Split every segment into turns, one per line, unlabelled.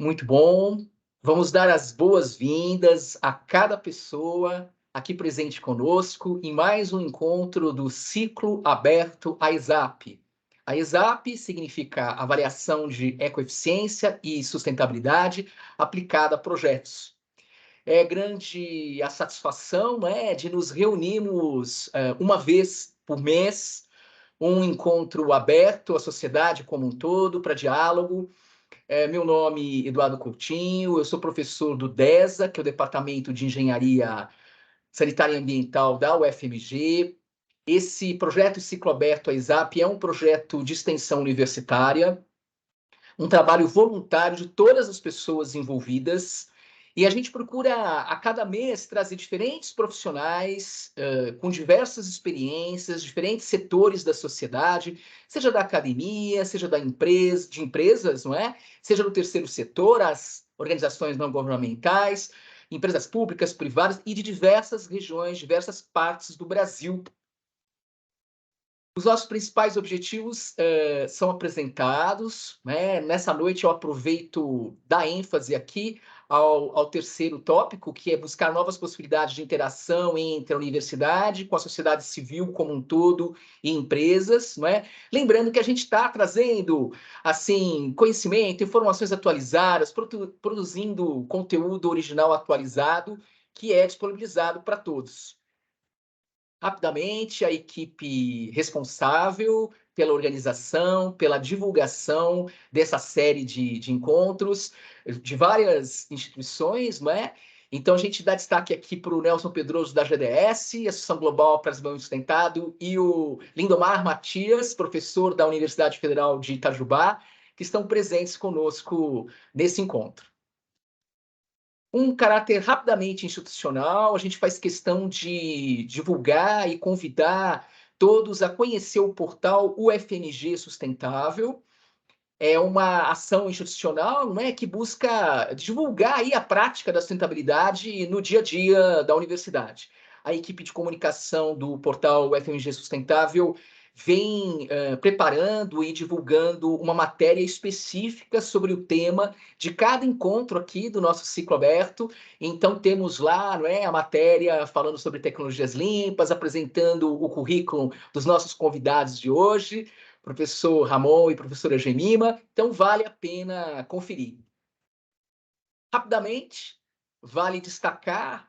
muito bom. Vamos dar as boas-vindas a cada pessoa aqui presente conosco em mais um encontro do Ciclo Aberto AESAP. A ESAP significa Avaliação de Ecoeficiência e Sustentabilidade aplicada a projetos. É grande a satisfação, né, de nos reunirmos uma vez por mês, um encontro aberto à sociedade como um todo, para diálogo. Meu nome é Eduardo Coutinho, eu sou professor do DESA, que é o Departamento de Engenharia Sanitária e Ambiental da UFMG. Esse projeto Ciclo Aberto AESAP é um projeto de extensão universitária, um trabalho voluntário de todas as pessoas envolvidas, e a gente procura, a cada mês, trazer diferentes profissionais com diversas experiências, diferentes setores da sociedade, seja da academia, seja de empresas, não é? Seja do terceiro setor, as organizações não governamentais, empresas públicas, privadas, e de diversas regiões, diversas partes do Brasil. Os nossos principais objetivos são apresentados, né? Nessa noite eu aproveito dar ênfase aqui ao terceiro tópico, que é buscar novas possibilidades de interação entre a universidade, com a sociedade civil como um todo e empresas, não é? Lembrando que a gente está trazendo assim, conhecimento, informações atualizadas, produzindo conteúdo original atualizado, que é disponibilizado para todos. Rapidamente, a equipe responsável pela organização, pela divulgação dessa série de encontros de várias instituições, não é? Então, a gente dá destaque aqui para o Nelson Pedroso, da GDS, Associação Global para Desenvolvimento Sustentado, e o Lindomar Matias, professor da Universidade Federal de Itajubá, que estão presentes conosco nesse encontro. Um caráter rapidamente institucional, a gente faz questão de divulgar e convidar todos a conhecer o portal UFMG Sustentável. É uma ação institucional, né, que busca divulgar aí a prática da sustentabilidade no dia a dia da universidade. A equipe de comunicação do portal UFMG Sustentável vem preparando e divulgando uma matéria específica sobre o tema de cada encontro aqui do nosso ciclo aberto. Então, temos lá, não é, a matéria falando sobre tecnologias limpas, apresentando o currículo dos nossos convidados de hoje, professor Ramon e professora Gemima. Então, vale a pena conferir. Rapidamente, vale destacar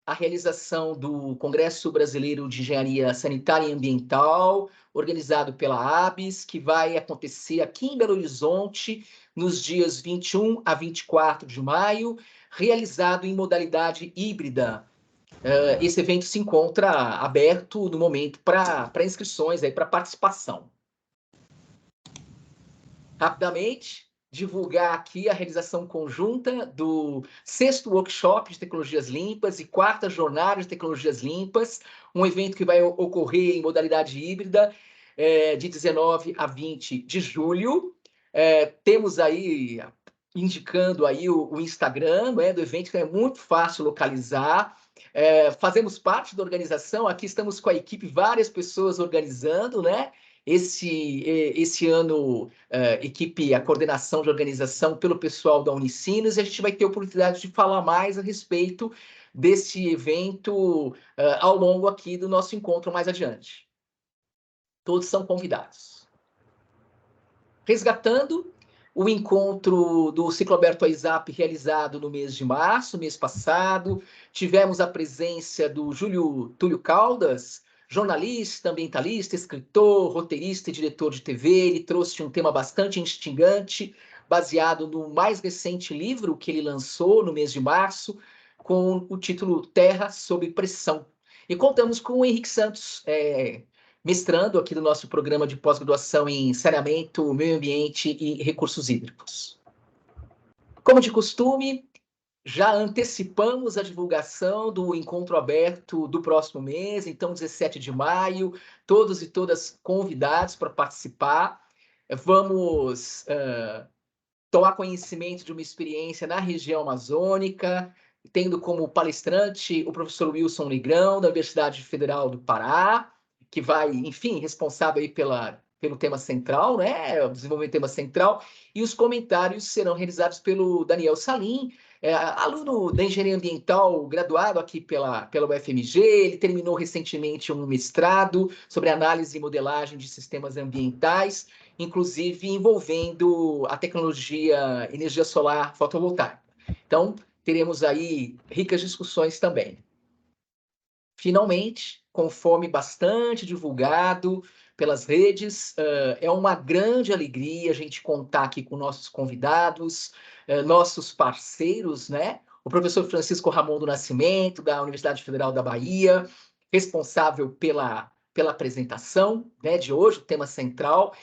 a realização do Congresso Brasileiro de Engenharia Sanitária e Ambiental, organizado pela ABS, que vai acontecer aqui em Belo Horizonte, nos dias 21 a 24 de maio, realizado em modalidade híbrida. Esse evento se encontra aberto no momento para inscrições, para participação. Rapidamente, divulgar aqui a realização conjunta do 6º Workshop de Tecnologias Limpas e 4ª Jornada de Tecnologias Limpas, um evento que vai ocorrer em modalidade híbrida, de 19 a 20 de julho. Temos aí, indicando aí o Instagram, né, do evento, que é muito fácil localizar. Fazemos parte da organização, aqui estamos com a equipe, várias pessoas organizando, né? Esse ano, a coordenação de organização pelo pessoal da Unicinos, e a gente vai ter a oportunidade de falar mais a respeito desse evento ao longo aqui do nosso encontro mais adiante. Todos são convidados. Resgatando o encontro do Ciclo Aberto AESAP realizado no mês de março, mês passado, tivemos a presença do Júlio Túlio Caldas, jornalista, ambientalista, escritor, roteirista e diretor de TV. Ele trouxe um tema bastante instigante, baseado no mais recente livro que ele lançou no mês de março, com o título Terra sob Pressão. E contamos com o Henrique Santos, mestrando aqui no nosso programa de pós-graduação em saneamento, meio ambiente e recursos hídricos. Como de costume, já antecipamos a divulgação do encontro aberto do próximo mês, então 17 de maio, todos e todas convidados para participar. Vamos tomar conhecimento de uma experiência na região amazônica, tendo como palestrante o professor Wilson Negrão, da Universidade Federal do Pará, que vai, enfim, responsável aí pela pelo tema central, né? O desenvolvimento do tema central, e os comentários serão realizados pelo Daniel Salim, aluno da engenharia ambiental, graduado aqui pela UFMG. Ele terminou recentemente um mestrado sobre análise e modelagem de sistemas ambientais, inclusive envolvendo a tecnologia energia solar fotovoltaica. Então, teremos aí ricas discussões também. Finalmente, conforme bastante divulgado pelas redes, é uma grande alegria a gente contar aqui com nossos convidados, nossos parceiros, né? O professor Francisco Ramon do Nascimento, da Universidade Federal da Bahia, responsável pela apresentação, né, de hoje, o tema central,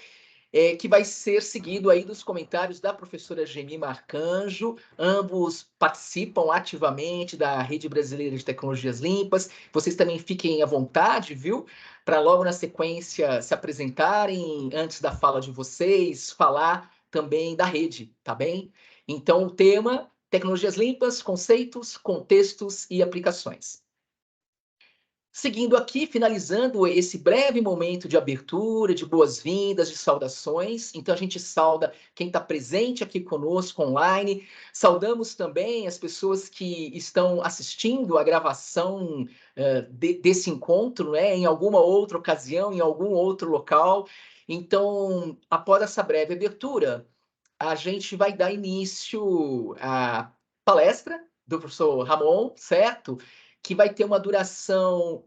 que vai ser seguido aí dos comentários da professora Gemima Arcanjo. Ambos participam ativamente da Rede Brasileira de Tecnologias Limpas. Vocês também fiquem à vontade, viu? Para logo na sequência se apresentarem, antes da fala de vocês, falar também da rede, tá bem? Então, o tema: Tecnologias Limpas, conceitos, contextos e aplicações. Seguindo aqui, finalizando esse breve momento de abertura, de boas-vindas, de saudações. Então, a gente sauda quem está presente aqui conosco online. Saudamos também as pessoas que estão assistindo a gravação desse encontro, né, em alguma outra ocasião, em algum outro local. Então, após essa breve abertura, a gente vai dar início à palestra do professor Ramon, certo? Que vai ter uma duração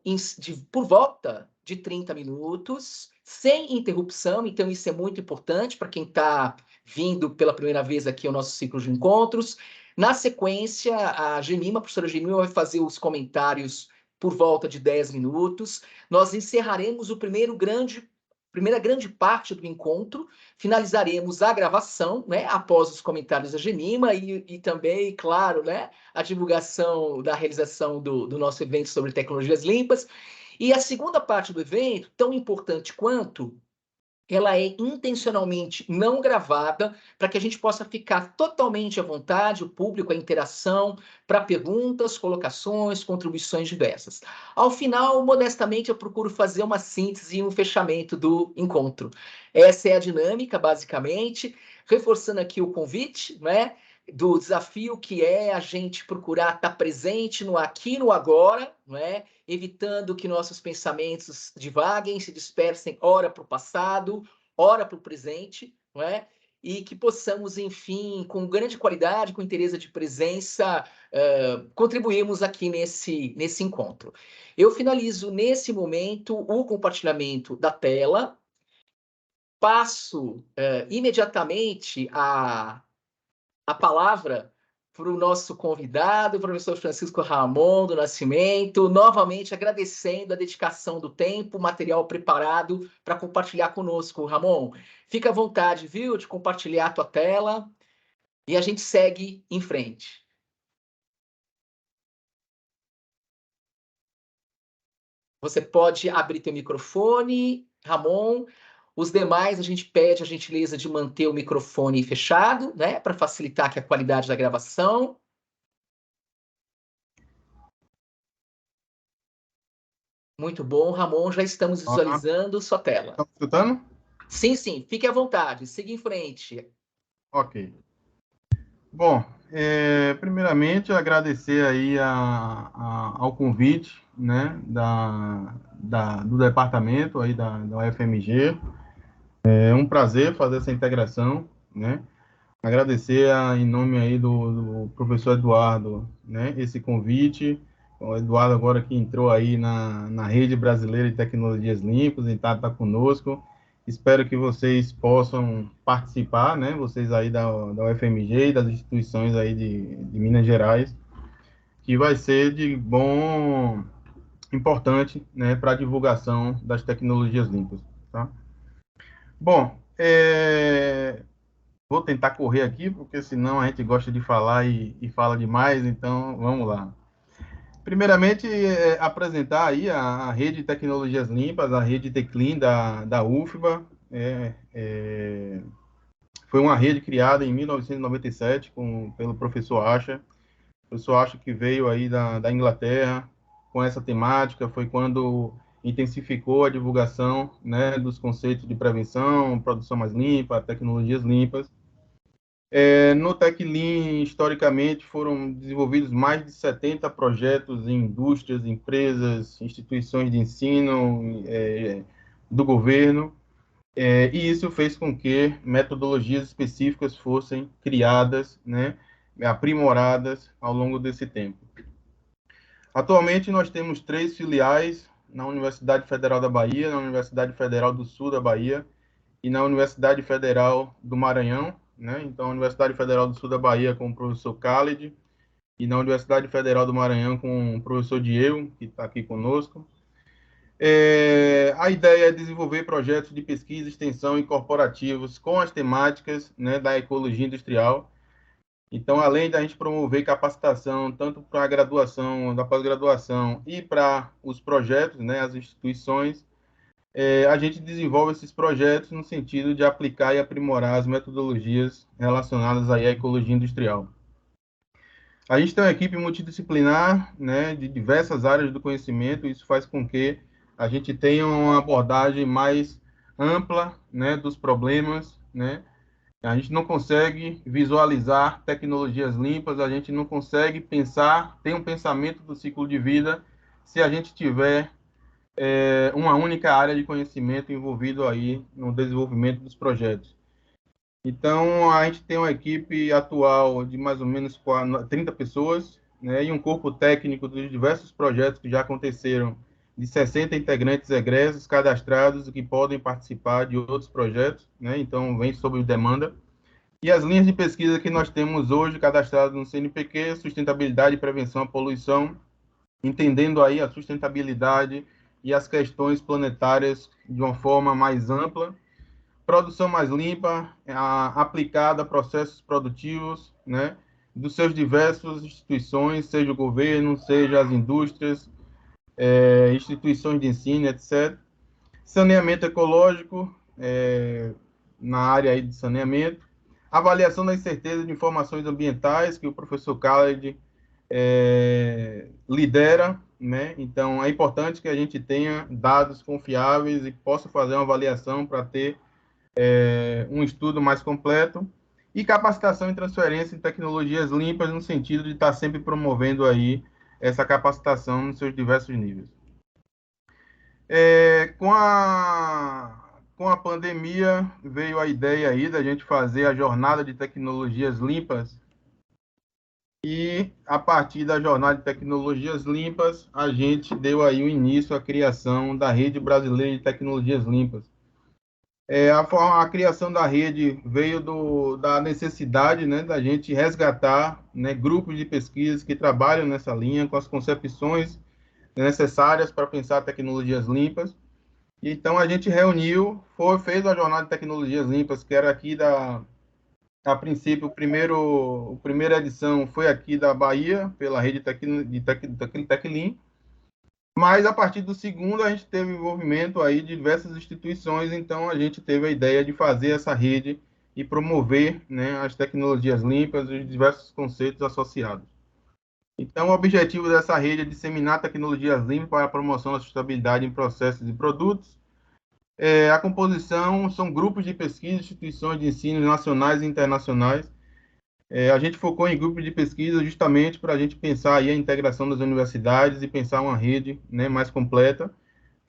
por volta de 30 minutos, sem interrupção. Então, isso é muito importante para quem está vindo pela primeira vez aqui ao nosso ciclo de encontros. Na sequência, a Gemima, a professora Gemima, vai fazer os comentários por volta de 10 minutos. Nós encerraremos o primeira grande parte do encontro, finalizaremos a gravação, né, após os comentários da Gemima e também, claro, né, a divulgação da realização do nosso evento sobre tecnologias limpas. E a segunda parte do evento, tão importante quanto, ela é intencionalmente não gravada, para que a gente possa ficar totalmente à vontade, o público, a interação, para perguntas, colocações, contribuições diversas. Ao final, modestamente, eu procuro fazer uma síntese e um fechamento do encontro. Essa é a dinâmica, basicamente, reforçando aqui o convite, né, do desafio que é a gente procurar estar presente no aqui e no agora, né, evitando que nossos pensamentos divaguem, se dispersem ora para o passado, ora para o presente, não é? E que possamos, enfim, com grande qualidade, com interesse de presença, contribuirmos aqui nesse encontro. Eu finalizo nesse momento o compartilhamento da tela, passo imediatamente a palavra para o nosso convidado, o professor Francisco Ramon do Nascimento, novamente agradecendo a dedicação do tempo, o material preparado para compartilhar conosco. Ramon, fica à vontade, viu, de compartilhar a tua tela e a gente segue em frente. Você pode abrir teu microfone, Ramon. Os demais, a gente pede a gentileza de manter o microfone fechado, né, para facilitar aqui a qualidade da gravação. Muito bom, Ramon, já estamos
Olá,
visualizando sua tela.
estão me escutando?
Sim, sim, fique à vontade, siga em frente.
Ok. Bom, primeiramente agradecer aí ao convite, né, do departamento aí da UFMG. É um prazer fazer essa integração, né? Agradecer em nome aí do professor Eduardo, né, esse convite. O Eduardo agora que entrou aí na Rede Brasileira de Tecnologias Limpas, e tá conosco. Espero que vocês possam participar, né, vocês aí da UFMG e das instituições aí de Minas Gerais, que vai ser de importante, né, para a divulgação das tecnologias limpas, tá? Bom, vou tentar correr aqui, porque senão a gente gosta de falar e fala demais, então vamos lá. Primeiramente, apresentar aí a Rede de Tecnologias Limpas, a Rede Teclin da UFBA. Foi uma rede criada em 1997 pelo professor Asher. O professor Asher que veio aí da Inglaterra com essa temática, foi quando intensificou a divulgação, né, dos conceitos de prevenção, produção mais limpa, tecnologias limpas. No TechLean, historicamente, foram desenvolvidos mais de 70 projetos em indústrias, empresas, instituições de ensino, do governo, e isso fez com que metodologias específicas fossem criadas, né, aprimoradas ao longo desse tempo. Atualmente, nós temos 3 filiais na Universidade Federal da Bahia, na Universidade Federal do Sul da Bahia e na Universidade Federal do Maranhão, né? Então, a Universidade Federal do Sul da Bahia com o professor Khaled e na Universidade Federal do Maranhão com o professor Diego, que está aqui conosco. A ideia é desenvolver projetos de pesquisa, extensão e corporativos com as temáticas, né, da ecologia industrial. Então, além da gente promover capacitação, tanto para a graduação, da pós-graduação e para os projetos, né, as instituições, a gente desenvolve esses projetos no sentido de aplicar e aprimorar as metodologias relacionadas aí à ecologia industrial. A gente tem uma equipe multidisciplinar, né, de diversas áreas do conhecimento, isso faz com que a gente tenha uma abordagem mais ampla, né, dos problemas, né. A gente não consegue visualizar tecnologias limpas, a gente não consegue pensar, ter um pensamento do ciclo de vida se a gente tiver uma única área de conhecimento envolvido aí no desenvolvimento dos projetos. Então, a gente tem uma equipe atual de mais ou menos 30 pessoas, né, e um corpo técnico dos diversos projetos que já aconteceram, de 60 integrantes egressos cadastrados que podem participar de outros projetos, né, então vem sob demanda. E as linhas de pesquisa que nós temos hoje cadastradas no CNPq, sustentabilidade e prevenção à poluição, entendendo aí a sustentabilidade e as questões planetárias de uma forma mais ampla, produção mais limpa, aplicada a processos produtivos, né, dos seus diversas instituições, seja o governo, seja as indústrias, instituições de ensino, etc. Saneamento ecológico, na área aí de saneamento, avaliação da incerteza de informações ambientais, que o professor Khaled lidera, né? Então, é importante que a gente tenha dados confiáveis e possa fazer uma avaliação para ter um estudo mais completo, e capacitação e transferência em tecnologias limpas, no sentido de estar sempre promovendo aí essa capacitação nos seus diversos níveis. Com a pandemia, veio a ideia aí da gente fazer a jornada de tecnologias limpas, e a partir da jornada de tecnologias limpas, a gente deu aí o início à criação da Rede Brasileira de Tecnologias Limpas. A criação da rede veio da necessidade, né, da gente resgatar, né, grupos de pesquisa que trabalham nessa linha, com as concepções necessárias para pensar tecnologias limpas. Então, a gente reuniu, fez a jornada de tecnologias limpas, que era aqui a princípio, a primeira edição foi aqui da Bahia, pela rede TechLean, mas a partir do segundo a gente teve envolvimento aí de diversas instituições, então a gente teve a ideia de fazer essa rede e promover, né, as tecnologias limpas e os diversos conceitos associados. Então, o objetivo dessa rede é disseminar tecnologias limpas para a promoção da sustentabilidade em processos e produtos. A composição são grupos de pesquisa, instituições de ensino nacionais e internacionais. A gente focou em grupos de pesquisa justamente para a gente pensar aí a integração das universidades e pensar uma rede, né, mais completa,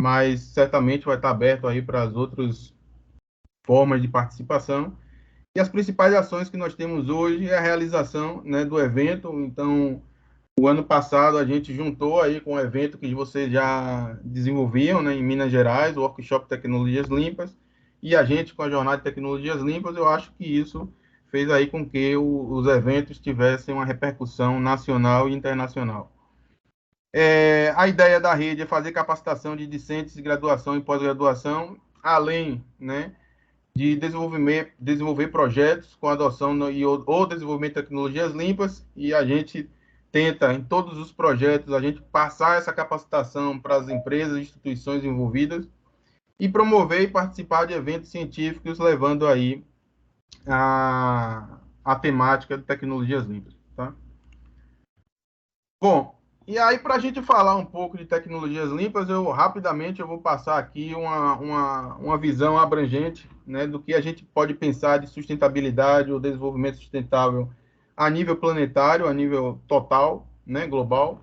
mas certamente vai estar aberto aí para as outras formas de participação. E as principais ações que nós temos hoje é a realização, né, do evento. Então, o ano passado a gente juntou aí com o evento que vocês já desenvolviam, né, em Minas Gerais, o Workshop Tecnologias Limpas, e a gente com a Jornada de Tecnologias Limpas. Eu acho que isso fez aí com que os eventos tivessem uma repercussão nacional e internacional. A ideia da rede é fazer capacitação de discentes de graduação e pós-graduação, além, né, de desenvolver projetos com adoção ou desenvolvimento de tecnologias limpas, e a gente tenta, em todos os projetos, a gente passar essa capacitação para as empresas e instituições envolvidas e promover e participar de eventos científicos, levando aí a temática de tecnologias limpas. Tá? Bom, E aí, para a gente falar um pouco de tecnologias limpas, rapidamente eu vou passar aqui uma visão abrangente, né, do que a gente pode pensar de sustentabilidade ou desenvolvimento sustentável a nível planetário, a nível total, né, global.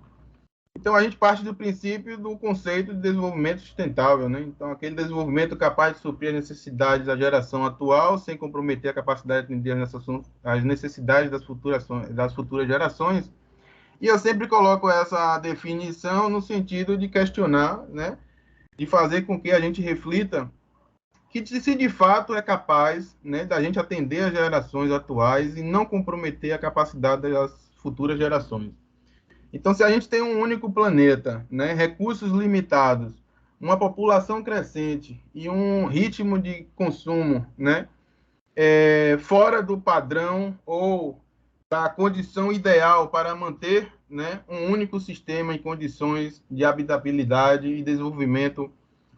Então, a gente parte do princípio do conceito de desenvolvimento sustentável, né? Então, aquele desenvolvimento capaz de suprir as necessidades da geração atual, sem comprometer a capacidade de atender as necessidades das futuras gerações. E eu sempre coloco essa definição no sentido de questionar, né? De fazer com que a gente reflita que se de fato é capaz, né, da gente atender as gerações atuais e não comprometer a capacidade das futuras gerações. Então, se a gente tem um único planeta, né, recursos limitados, uma população crescente e um ritmo de consumo, né, fora do padrão ou da condição ideal para manter, né, um único sistema em condições de habitabilidade e desenvolvimento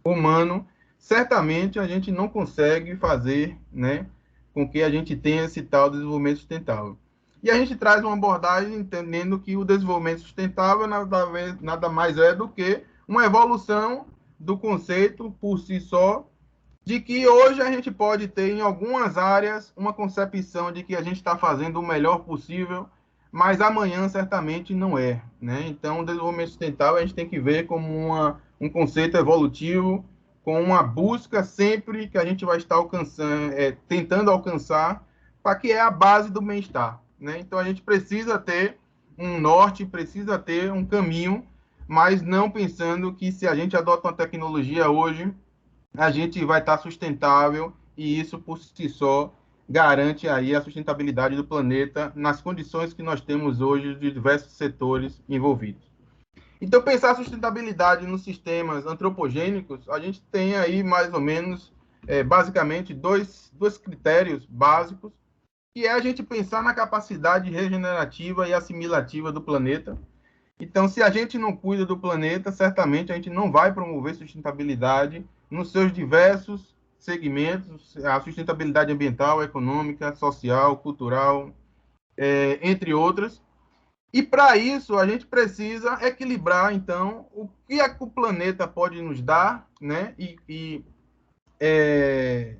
humano, certamente a gente não consegue fazer, né, com que a gente tenha esse tal desenvolvimento sustentável. E a gente traz uma abordagem entendendo que o desenvolvimento sustentável nada mais é do que uma evolução do conceito por si só, de que hoje a gente pode ter em algumas áreas uma concepção de que a gente está fazendo o melhor possível, mas amanhã certamente não é, né? Então, o desenvolvimento sustentável a gente tem que ver como um conceito evolutivo, com uma busca sempre que a gente vai estar alcançando, tentando alcançar, para que é a base do bem-estar, né? Então, a gente precisa ter um norte, precisa ter um caminho, mas não pensando que se a gente adota uma tecnologia hoje, a gente vai estar sustentável e isso por si só garante aí a sustentabilidade do planeta nas condições que nós temos hoje de diversos setores envolvidos. Então, pensar a sustentabilidade nos sistemas antropogênicos, a gente tem aí mais ou menos, basicamente, dois critérios básicos, que é a gente pensar na capacidade regenerativa e assimilativa do planeta. Então, se a gente não cuida do planeta, certamente a gente não vai promover sustentabilidade nos seus diversos segmentos, a sustentabilidade ambiental, econômica, social, cultural, entre outras. E para isso, a gente precisa equilibrar, então, o que é que o planeta pode nos dar, né? É,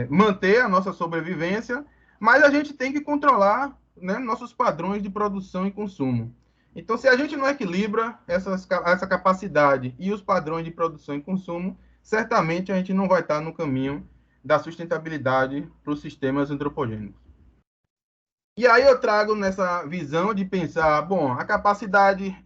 manter a nossa sobrevivência, mas a gente tem que controlar, né, nossos padrões de produção e consumo. Então, se a gente não equilibra essa capacidade e os padrões de produção e consumo, certamente a gente não vai estar no caminho da sustentabilidade para os sistemas antropogênicos. E aí eu trago nessa visão de pensar, bom, a capacidade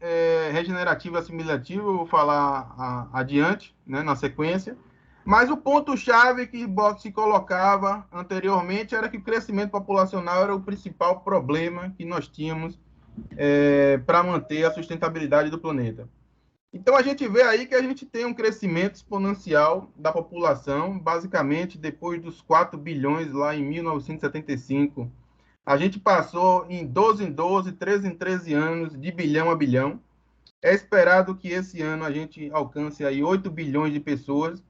regenerativa assimilativa, eu vou falar adiante, né, na sequência, mas o ponto-chave que se colocava anteriormente era que o crescimento populacional era o principal problema que nós tínhamos para manter a sustentabilidade do planeta. Então, a gente vê aí que a gente tem um crescimento exponencial da população, basicamente depois dos 4 bilhões lá em 1975. A gente passou em 12, 13 em 13 anos, de bilhão a bilhão. É esperado que esse ano a gente alcance aí 8 bilhões de pessoas.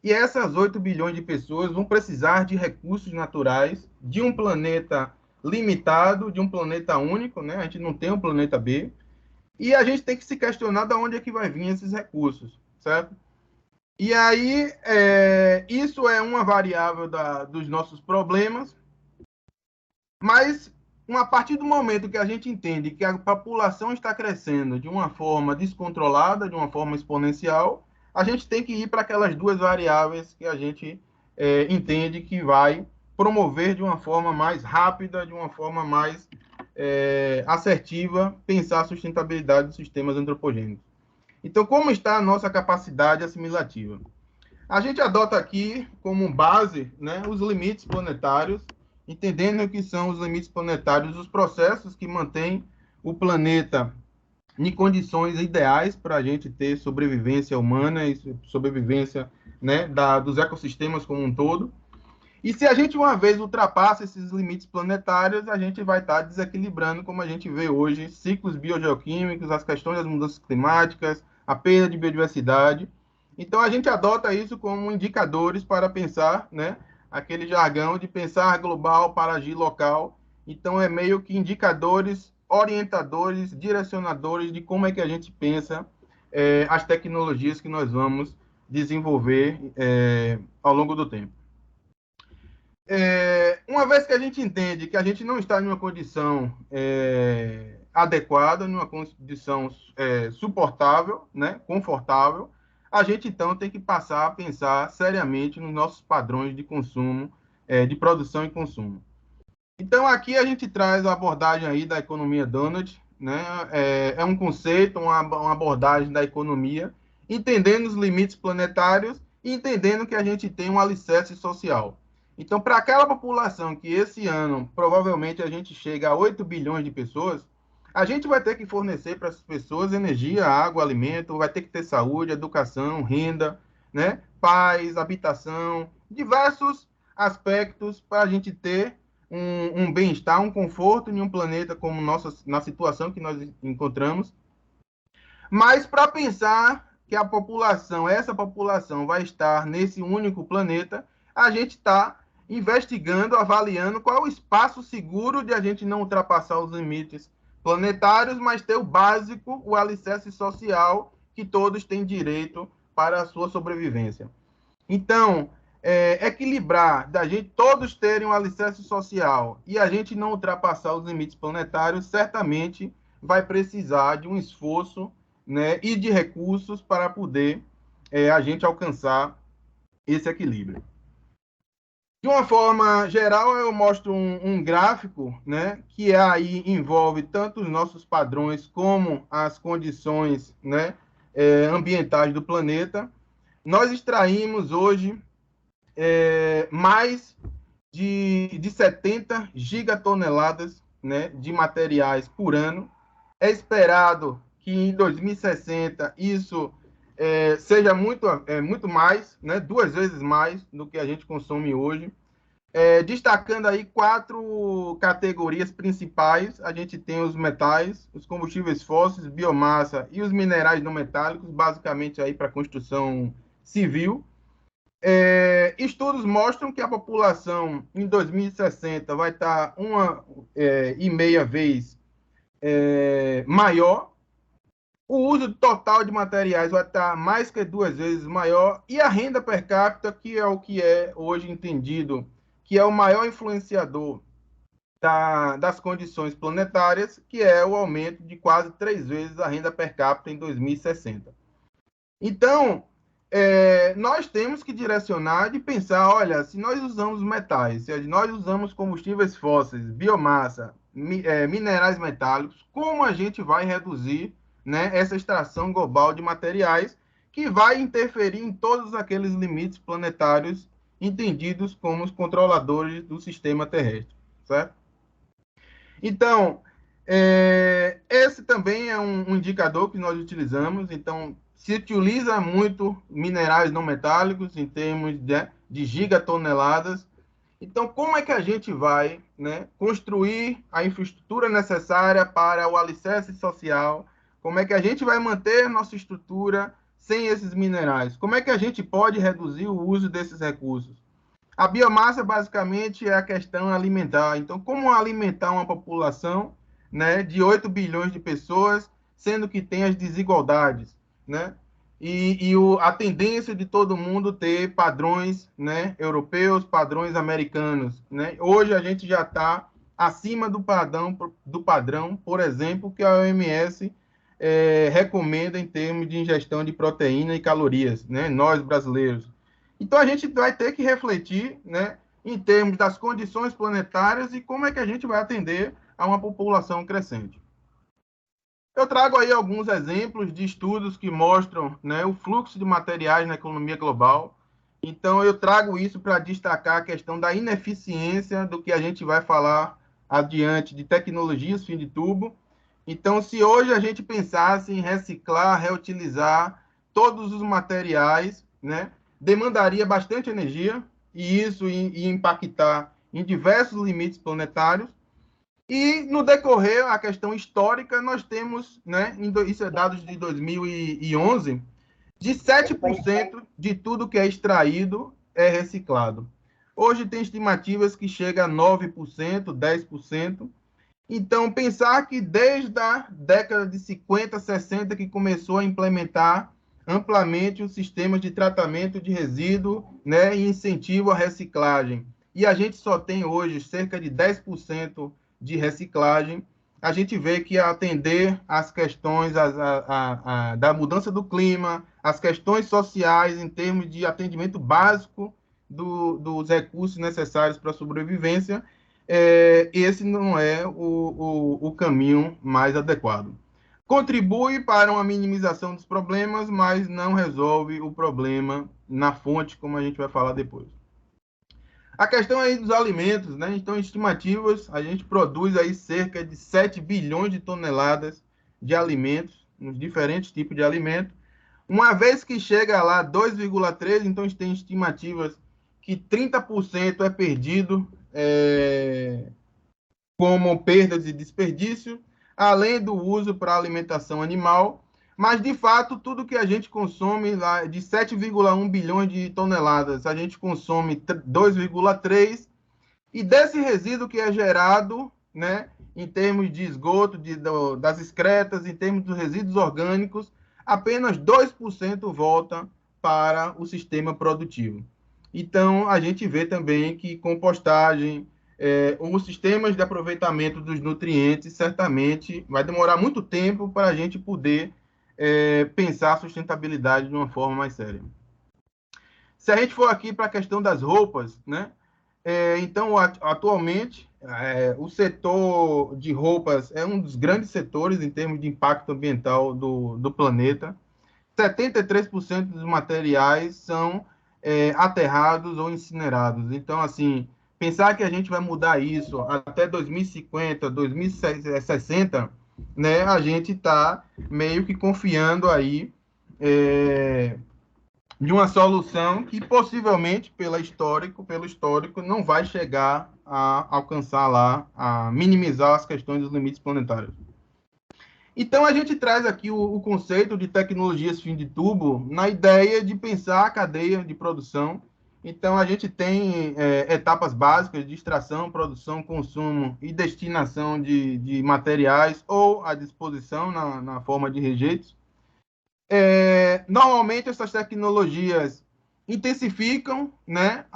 E essas 8 bilhões de pessoas vão precisar de recursos naturais, de um planeta limitado, de um planeta único, né? A gente não tem um planeta B. E a gente tem que se questionar de onde é que vai vir esses recursos, certo? E aí, isso é uma variável dos nossos problemas, mas a partir do momento que a gente entende que a população está crescendo de uma forma descontrolada, de uma forma exponencial, a gente tem que ir para aquelas duas variáveis que a gente entende que vai promover de uma forma mais rápida, de uma forma mais assertiva, pensar a sustentabilidade dos sistemas antropogênicos. Então, como está a nossa capacidade assimilativa? A gente adota aqui como base, né, os limites planetários, entendendo que são os limites planetários os processos que mantêm o planeta em condições ideais para a gente ter sobrevivência humana e sobrevivência, né, dos ecossistemas como um todo. E se a gente uma vez ultrapassa esses limites planetários, a gente vai estar desequilibrando, como a gente vê hoje, ciclos biogeoquímicos, as questões das mudanças climáticas, a perda de biodiversidade. Então, a gente adota isso como indicadores para pensar, né, aquele jargão de pensar global para agir local. Então, é meio que indicadores orientadores, direcionadores de como é que a gente pensa as tecnologias que nós vamos desenvolver ao longo do tempo. Uma vez que a gente entende que a gente não está em uma condição adequada, em uma condição suportável, né, confortável, a gente então tem que passar a pensar seriamente nos nossos padrões de consumo, de produção e consumo. Então, aqui a gente traz a abordagem aí da economia donut, né? É um conceito, uma abordagem da economia, entendendo os limites planetários e entendendo que a gente tem um alicerce social. Então, para aquela população que esse ano provavelmente a gente chega a 8 bilhões de pessoas, a gente vai ter que fornecer para essas pessoas energia, água, alimento, vai ter que ter saúde, educação, renda, né? Paz, habitação, diversos aspectos para a gente ter um bem-estar, um conforto em um planeta como na situação que nós encontramos. Mas para pensar que essa população vai estar nesse único planeta, a gente está investigando, avaliando qual é o espaço seguro de a gente não ultrapassar os limites planetários, mas ter o básico, o alicerce social que todos têm direito para a sua sobrevivência. Então, equilibrar da gente todos terem um alicerce social e a gente não ultrapassar os limites planetários, certamente vai precisar de um esforço, né, e de recursos para poder a gente alcançar esse equilíbrio. De uma forma geral, eu mostro um gráfico, né, que aí envolve tanto os nossos padrões como as condições, né, ambientais do planeta. Nós extraímos hoje mais de 70 gigatoneladas, né, de materiais por ano. É esperado que em 2060 isso seja muito mais, né, 2 vezes mais do que a gente consome hoje. Destacando aí 4 categorias principais, a gente tem os metais, os combustíveis fósseis, biomassa e os minerais não metálicos, basicamente aí para construção civil. Estudos mostram que a população em 2060 vai estar 1,5 vezes maior, o uso total de materiais vai estar mais que 2 vezes maior, e a renda per capita, que é o que é hoje entendido, que é o maior influenciador das condições planetárias, que é o aumento de quase 3 vezes a renda per capita em 2060. Então, nós temos que direcionar e pensar, olha, se nós usamos metais, se nós usamos combustíveis fósseis, biomassa, minerais metálicos, como a gente vai reduzir, né, essa extração global de materiais que vai interferir em todos aqueles limites planetários entendidos como os controladores do sistema terrestre, certo? Então, esse também é um indicador que nós utilizamos. Então, se utiliza muito minerais não metálicos em termos de gigatoneladas. Então, como é que a gente vai, né, construir a infraestrutura necessária para o alicerce social? Como é que a gente vai manter nossa estrutura sem esses minerais? Como é que a gente pode reduzir o uso desses recursos? A biomassa, basicamente, é a questão alimentar. Então, como alimentar uma população, né, de 8 bilhões de pessoas, sendo que tem as desigualdades, né? A tendência de todo mundo ter padrões, né, europeus, padrões americanos, né? Hoje a gente já está acima do padrão, por exemplo, que a OMS recomenda em termos de ingestão de proteína e calorias, né? Nós, brasileiros. Então, a gente vai ter que refletir, né, em termos das condições planetárias e como é que a gente vai atender a uma população crescente. Eu trago aí alguns exemplos de estudos que mostram, né, o fluxo de materiais na economia global. Então, eu trago isso para destacar a questão da ineficiência do que a gente vai falar adiante de tecnologias fim de tubo. Então, se hoje a gente pensasse em reciclar, reutilizar todos os materiais, né, demandaria bastante energia e isso ia impactar em diversos limites planetários. E no decorrer, a questão histórica, nós temos, né, isso é dados de 2011, de 7% de tudo que é extraído é reciclado. Hoje tem estimativas que chega a 9%, 10%. Então, pensar que desde a década de 50, 60, que começou a implementar amplamente os sistemas de tratamento de resíduo, né, e incentivo à reciclagem. E a gente só tem hoje cerca de 10% de reciclagem. A gente vê que atender às questões da mudança do clima, as questões sociais em termos de atendimento básico dos recursos necessários para a sobrevivência, esse não é o caminho mais adequado. Contribui para uma minimização dos problemas, mas não resolve o problema na fonte, como a gente vai falar depois. A questão aí dos alimentos, né? Então, estimativas, a gente produz aí cerca de 7 bilhões de toneladas de alimentos, nos diferentes tipos de alimentos. Uma vez que chega lá 2,3, então a gente tem estimativas que 30% é perdido como perdas e desperdício, além do uso para alimentação animal. Mas, de fato, tudo que a gente consome, lá de 7,1 bilhões de toneladas, a gente consome 2,3, e desse resíduo que é gerado, né, em termos de esgoto, das excretas, em termos dos resíduos orgânicos, apenas 2% volta para o sistema produtivo. Então, a gente vê também que compostagem, os sistemas de aproveitamento dos nutrientes, certamente vai demorar muito tempo para a gente poder pensar a sustentabilidade de uma forma mais séria. Se a gente for aqui para a questão das roupas, né? Então, atualmente, o setor de roupas é um dos grandes setores em termos de impacto ambiental do planeta. 73% dos materiais são aterrados ou incinerados. Então, assim, pensar que a gente vai mudar isso até 2050, 2060, né, a gente está meio que confiando aí de uma solução que possivelmente, pelo histórico, não vai chegar a alcançar lá, a minimizar as questões dos limites planetários. Então, a gente traz aqui o conceito de tecnologias fim de tubo na ideia de pensar a cadeia de produção. Então, a gente tem etapas básicas de extração, produção, consumo e destinação de materiais ou à disposição na forma de rejeitos. Normalmente, essas tecnologias intensificam, né,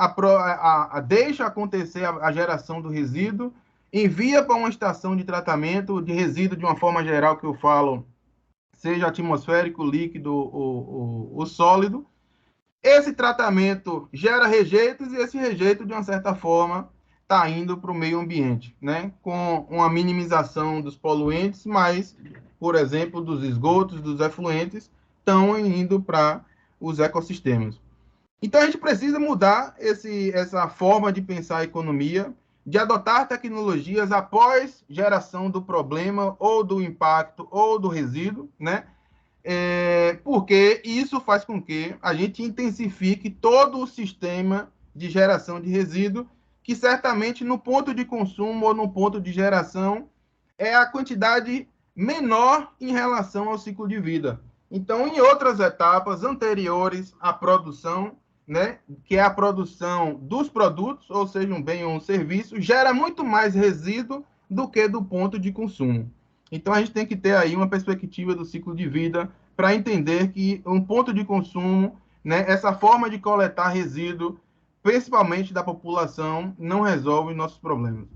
deixa acontecer a geração do resíduo, envia para uma estação de tratamento de resíduo de uma forma geral que eu falo, seja atmosférico, líquido ou sólido. Esse tratamento gera rejeitos e esse rejeito, de uma certa forma, está indo para o meio ambiente, né? Com uma minimização dos poluentes, mas, por exemplo, dos esgotos, dos efluentes, estão indo para os ecossistemas. Então, a gente precisa mudar essa forma de pensar a economia, de adotar tecnologias após geração do problema, ou do impacto, ou do resíduo, né? Porque isso faz com que a gente intensifique todo o sistema de geração de resíduo, que certamente no ponto de consumo ou no ponto de geração é a quantidade menor em relação ao ciclo de vida. Então, em outras etapas anteriores à produção, né, que é a produção dos produtos, ou seja, um bem ou um serviço, gera muito mais resíduo do que do ponto de consumo. Então, a gente tem que ter aí uma perspectiva do ciclo de vida para entender que um ponto de consumo, né, essa forma de coletar resíduo, principalmente da população, não resolve nossos problemas.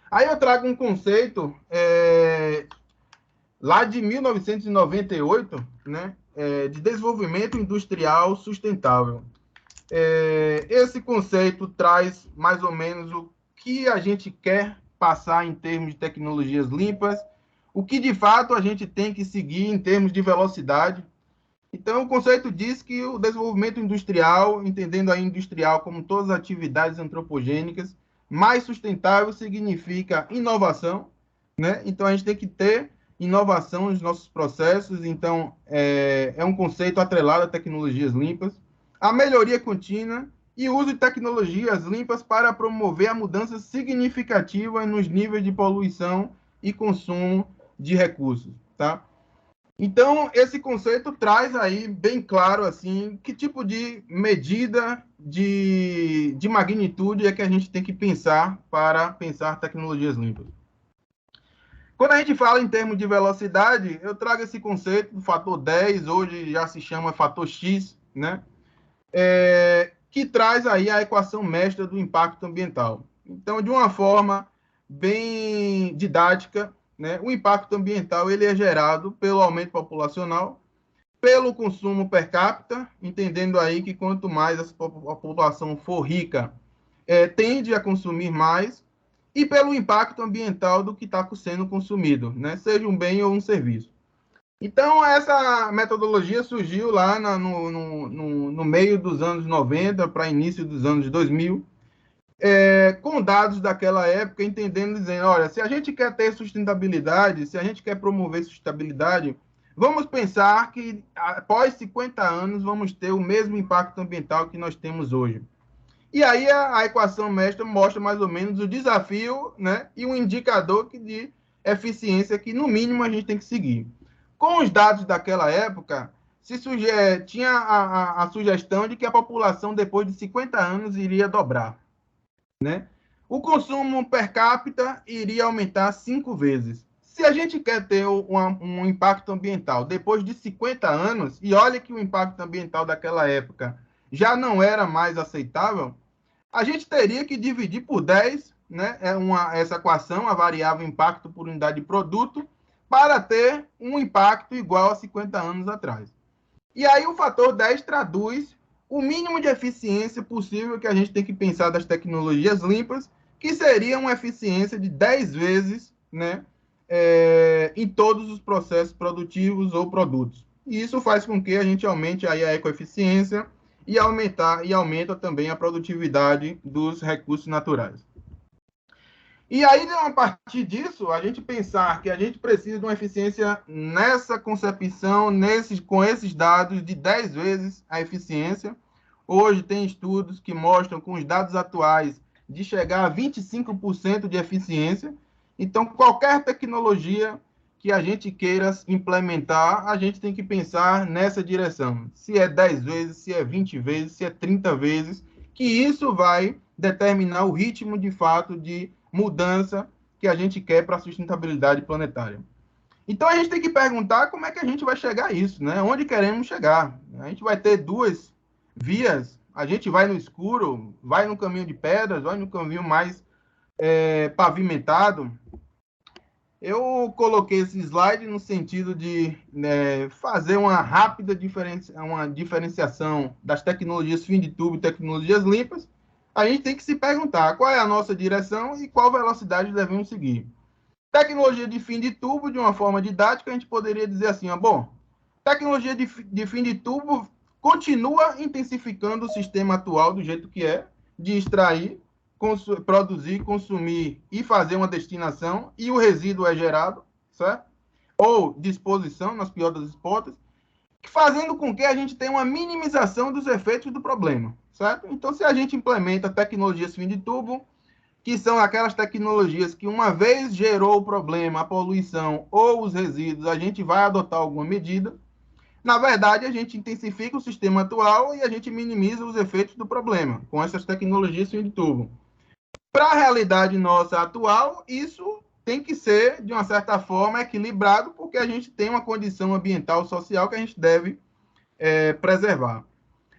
Aí eu trago um conceito lá de 1998, né, de desenvolvimento industrial sustentável. Esse conceito traz mais ou menos o que a gente quer passar em termos de tecnologias limpas, o que de fato a gente tem que seguir em termos de velocidade. Então, o conceito diz que o desenvolvimento industrial, entendendo a industrial como todas as atividades antropogênicas, mais sustentável significa inovação, né? Então, a gente tem que ter inovação nos nossos processos. Então, é um conceito atrelado a tecnologias limpas, a melhoria contínua e o uso de tecnologias limpas para promover a mudança significativa nos níveis de poluição e consumo de recursos, tá? Então, esse conceito traz aí bem claro assim que tipo de medida de magnitude é que a gente tem que pensar para pensar tecnologias limpas. Quando a gente fala em termos de velocidade, eu trago esse conceito do fator 10, hoje já se chama fator X, né? Que traz aí a equação mestra do impacto ambiental. Então, de uma forma bem didática, né, o impacto ambiental ele é gerado pelo aumento populacional, pelo consumo per capita, entendendo aí que quanto mais a população for rica, tende a consumir mais, e pelo impacto ambiental do que está sendo consumido, né, seja um bem ou um serviço. Então, essa metodologia surgiu lá no meio dos anos 90 para início dos anos 2000, com dados daquela época, entendendo, dizendo, olha, se a gente quer ter sustentabilidade, se a gente quer promover sustentabilidade, vamos pensar que após 50 anos vamos ter o mesmo impacto ambiental que nós temos hoje. E aí a equação mestra mostra mais ou menos o desafio, né, e um indicador de eficiência que, no mínimo, a gente tem que seguir. Com os dados daquela época, tinha a sugestão de que a população, depois de 50 anos, iria dobrar, né? O consumo per capita iria aumentar 5 vezes. Se a gente quer ter um impacto ambiental depois de 50 anos, e olha que o impacto ambiental daquela época já não era mais aceitável, a gente teria que dividir por 10, né? Essa equação, a variável impacto por unidade de produto, para ter um impacto igual a 50 anos atrás. E aí o fator 10 traduz o mínimo de eficiência possível que a gente tem que pensar das tecnologias limpas, que seria uma eficiência de 10 vezes, né, em todos os processos produtivos ou produtos. E isso faz com que a gente aumente aí a ecoeficiência e aumenta também a produtividade dos recursos naturais. E aí, a partir disso, a gente pensar que a gente precisa de uma eficiência nessa concepção, com esses dados, de 10 vezes a eficiência. Hoje tem estudos que mostram, com os dados atuais, de chegar a 25% de eficiência. Então, qualquer tecnologia que a gente queira implementar, a gente tem que pensar nessa direção. Se é 10 vezes, se é 20 vezes, se é 30 vezes, que isso vai determinar o ritmo, de fato, de mudança que a gente quer para a sustentabilidade planetária. Então, a gente tem que perguntar como é que a gente vai chegar a isso, né? Onde queremos chegar? A gente vai ter duas vias, a gente vai no escuro, vai no caminho de pedras, vai no caminho mais pavimentado. Eu coloquei esse slide no sentido de fazer uma rápida diferenciação das tecnologias fim de tubo e tecnologias limpas. A gente tem que se perguntar qual é a nossa direção e qual velocidade devemos seguir. Tecnologia de fim de tubo, de uma forma didática, a gente poderia dizer assim, bom, tecnologia de fim de tubo continua intensificando o sistema atual do jeito que é, de extrair, produzir, consumir e fazer uma destinação, e o resíduo é gerado, certo? Ou disposição, nas piores das hipóteses, fazendo com que a gente tenha uma minimização dos efeitos do problema, certo? Então, se a gente implementa tecnologias fim de tubo, que são aquelas tecnologias que, uma vez gerou o problema, a poluição ou os resíduos, a gente vai adotar alguma medida. Na verdade, a gente intensifica o sistema atual e a gente minimiza os efeitos do problema com essas tecnologias fim de tubo. Para a realidade nossa atual, isso tem que ser, de uma certa forma, equilibrado, porque a gente tem uma condição ambiental e social que a gente deve preservar.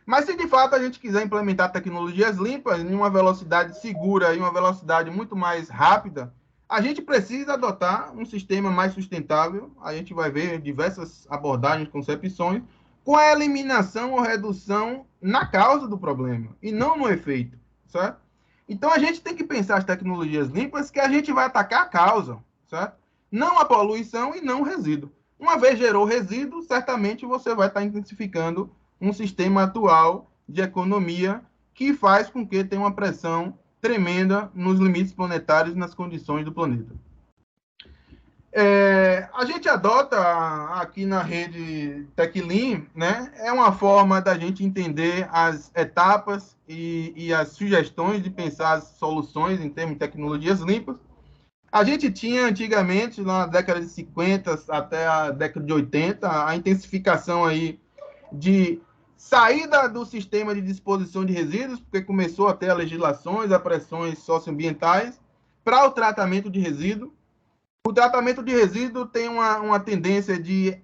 Mas se de fato a gente quiser implementar tecnologias limpas em uma velocidade segura e uma velocidade muito mais rápida, a gente precisa adotar um sistema mais sustentável. A gente vai ver diversas abordagens, concepções, com a eliminação ou redução na causa do problema e não no efeito, certo? Então a gente tem que pensar as tecnologias limpas que a gente vai atacar a causa, certo? Não a poluição e não o resíduo. Uma vez gerou resíduo, certamente você vai estar intensificando um sistema atual de economia que faz com que tenha uma pressão tremenda nos limites planetários e nas condições do planeta. A gente adota aqui na rede TechLean, né? É uma forma da gente entender as etapas e as sugestões de pensar as soluções em termos de tecnologias limpas. A gente tinha antigamente, na década de 50 até a década de 80, a intensificação aí de saída do sistema de disposição de resíduos, porque começou a ter legislações, pressões socioambientais para o tratamento de resíduos. O tratamento de resíduo tem uma tendência de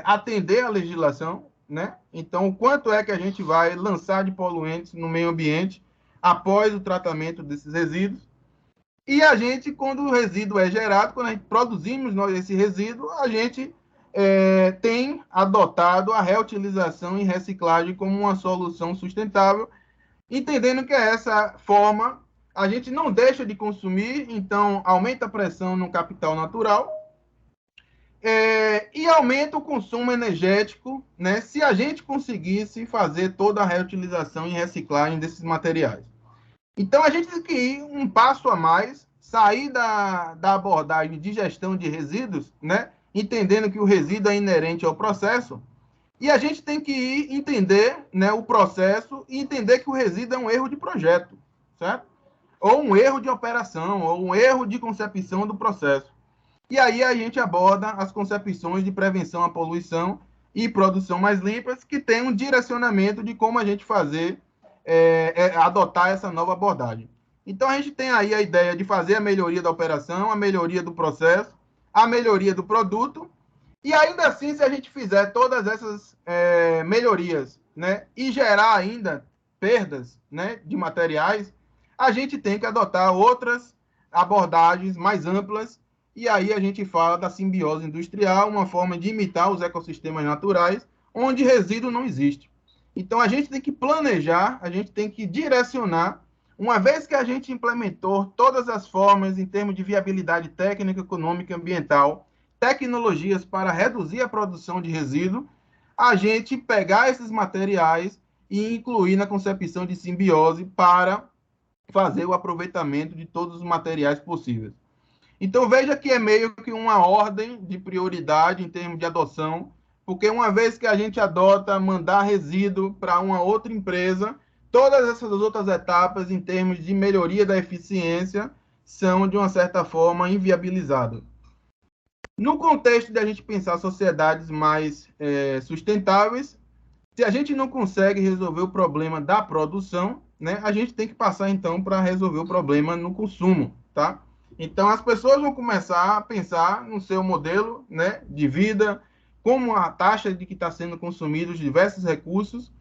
atender a legislação, né? Então, o quanto é que a gente vai lançar de poluentes no meio ambiente após o tratamento desses resíduos? E a gente, quando o resíduo é gerado, quando a gente produzimos nós esse resíduo, a gente tem adotado a reutilização e reciclagem como uma solução sustentável, entendendo que é essa forma a gente não deixa de consumir, então aumenta a pressão no capital natural e aumenta o consumo energético, né, se a gente conseguisse fazer toda a reutilização e reciclagem desses materiais. Então, a gente tem que ir um passo a mais, sair da abordagem de gestão de resíduos, né? Entendendo que o resíduo é inerente ao processo, e a gente tem que ir entender, né, o processo e entender que o resíduo é um erro de projeto, certo? Ou um erro de operação, ou um erro de concepção do processo. E aí a gente aborda as concepções de prevenção à poluição e produção mais limpas, que tem um direcionamento de como a gente fazer, adotar essa nova abordagem. Então a gente tem aí a ideia de fazer a melhoria da operação, a melhoria do processo, a melhoria do produto, e ainda assim, se a gente fizer todas essas melhorias, né, e gerar ainda perdas, né, de materiais, a gente tem que adotar outras abordagens mais amplas, e aí a gente fala da simbiose industrial, uma forma de imitar os ecossistemas naturais, onde resíduo não existe. Então a gente tem que planejar, a gente tem que direcionar, uma vez que a gente implementou todas as formas em termos de viabilidade técnica, econômica e ambiental, tecnologias para reduzir a produção de resíduo, a gente pegar esses materiais e incluir na concepção de simbiose para fazer o aproveitamento de todos os materiais possíveis. Então, veja que é meio que uma ordem de prioridade em termos de adoção, porque uma vez que a gente adota mandar resíduo para uma outra empresa, todas essas outras etapas, em termos de melhoria da eficiência, são, de uma certa forma, inviabilizadas. No contexto de a gente pensar sociedades mais sustentáveis, se a gente não consegue resolver o problema da produção, né, a gente tem que passar então para resolver o problema no consumo, tá? Então as pessoas vão começar a pensar no seu modelo, né, de vida, como a taxa de que está sendo consumidos diversos recursos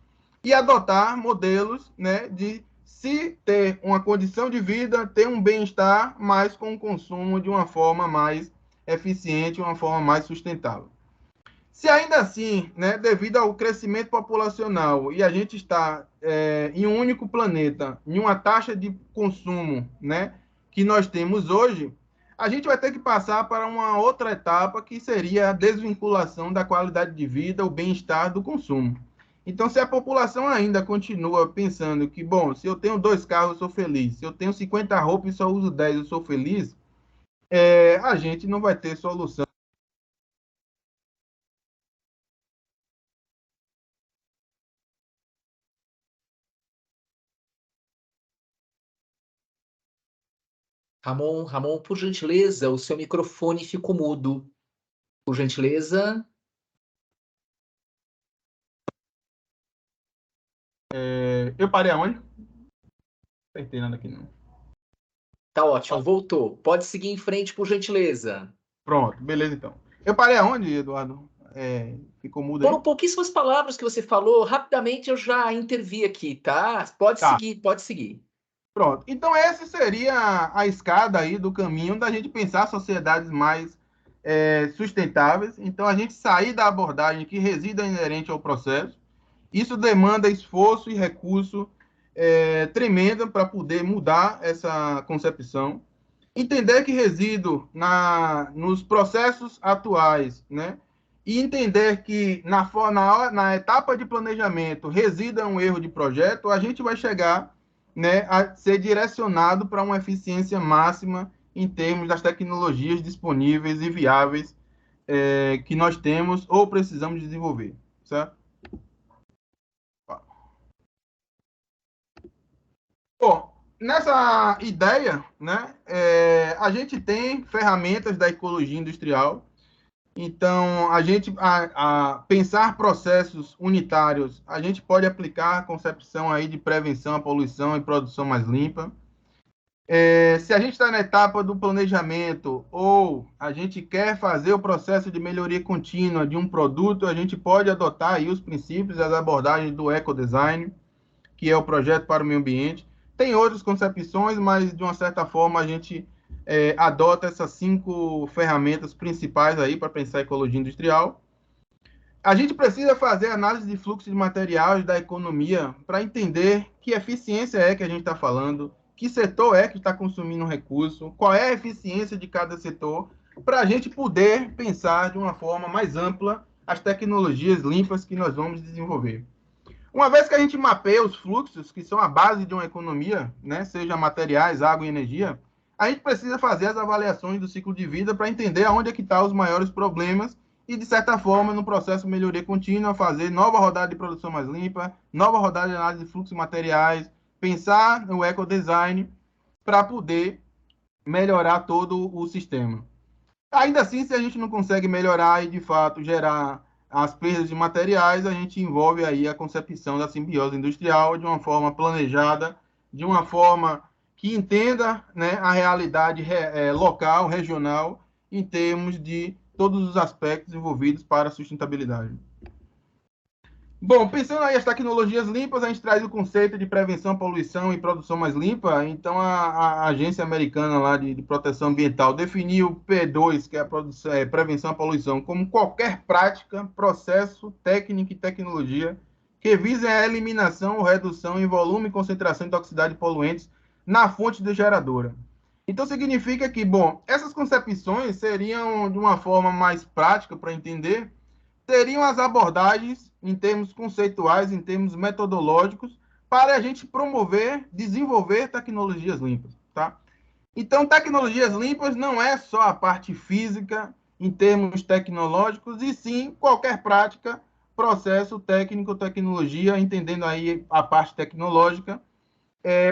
e adotar modelos, né, de se ter uma condição de vida, ter um bem-estar, mas com o consumo de uma forma mais eficiente, uma forma mais sustentável. Se ainda assim, né, devido ao crescimento populacional e a gente está em um único planeta, em uma taxa de consumo, né, que nós temos hoje, a gente vai ter que passar para uma outra etapa que seria a desvinculação da qualidade de vida, o bem-estar do consumo. Então, se a população ainda continua pensando que, bom, se eu tenho 2 carros, eu sou feliz, se eu tenho 50 roupas e só uso 10, eu sou feliz, a gente não vai ter solução.
Ramon, por gentileza, o seu microfone ficou mudo. Por gentileza.
Eu parei aonde? Não apertei nada aqui, não.
Tá ótimo, voltou. Pode seguir em frente, por gentileza.
Pronto, beleza então. Eu parei aonde, Eduardo? Ficou mudo aí?
Foram pouquíssimas palavras que você falou. Rapidamente eu já intervi aqui, tá? Pode
Tá,
seguir, pode seguir.
pronto. Então, essa seria a escada aí do caminho da gente pensar sociedades mais sustentáveis. Então, a gente sair da abordagem que resida inerente ao processo. Isso demanda esforço e recurso tremendo para poder mudar essa concepção. Entender que resíduo nos processos atuais, né? E entender que na etapa de planejamento resida um erro de projeto, a gente vai chegar, né, a ser direcionado para uma eficiência máxima em termos das tecnologias disponíveis e viáveis que nós temos ou precisamos desenvolver, certo? Bom, nessa ideia, né, a gente tem ferramentas da ecologia industrial. Então, a pensar processos unitários, a gente pode aplicar a concepção aí de prevenção à poluição e produção mais limpa. Se a gente está na etapa do planejamento ou a gente quer fazer o processo de melhoria contínua de um produto, a gente pode adotar aí os princípios e as abordagens do ecodesign, que é o projeto para o meio ambiente. Tem outras concepções, mas de uma certa forma a gente adota essas 5 ferramentas principais aí para pensar ecologia industrial. A gente precisa fazer análise de fluxo de materiais da economia para entender que eficiência é que a gente está falando, que setor é que está consumindo recurso, qual é a eficiência de cada setor, para a gente poder pensar de uma forma mais ampla as tecnologias limpas que nós vamos desenvolver. Uma vez que a gente mapeia os fluxos, que são a base de uma economia, né, seja materiais, água e energia, a gente precisa fazer as avaliações do ciclo de vida para entender aonde é que estão os maiores problemas e, de certa forma, no processo de melhoria contínua, fazer nova rodada de produção mais limpa, nova rodada de análise de fluxos de materiais, pensar no ecodesign para poder melhorar todo o sistema. Ainda assim, se a gente não consegue melhorar e, de fato, gerar as perdas de materiais, a gente envolve aí a concepção da simbiose industrial de uma forma planejada, de uma forma que entenda, né, a realidade local, regional, em termos de todos os aspectos envolvidos para a sustentabilidade. Bom, pensando aí as tecnologias limpas, a gente traz o conceito de prevenção à poluição e produção mais limpa. Então, a agência americana lá de proteção ambiental definiu P2, que é a prevenção à poluição, como qualquer prática, processo, técnica e tecnologia que visem a eliminação ou redução em volume e concentração de toxicidade de poluentes na fonte geradora. Então, significa que, bom, essas concepções seriam, de uma forma mais prática para entender, seriam as abordagens em termos conceituais, em termos metodológicos, para a gente promover, desenvolver tecnologias limpas, tá? Então, tecnologias limpas não é só a parte física, em termos tecnológicos, e sim qualquer prática, processo técnico, tecnologia, entendendo aí a parte tecnológica,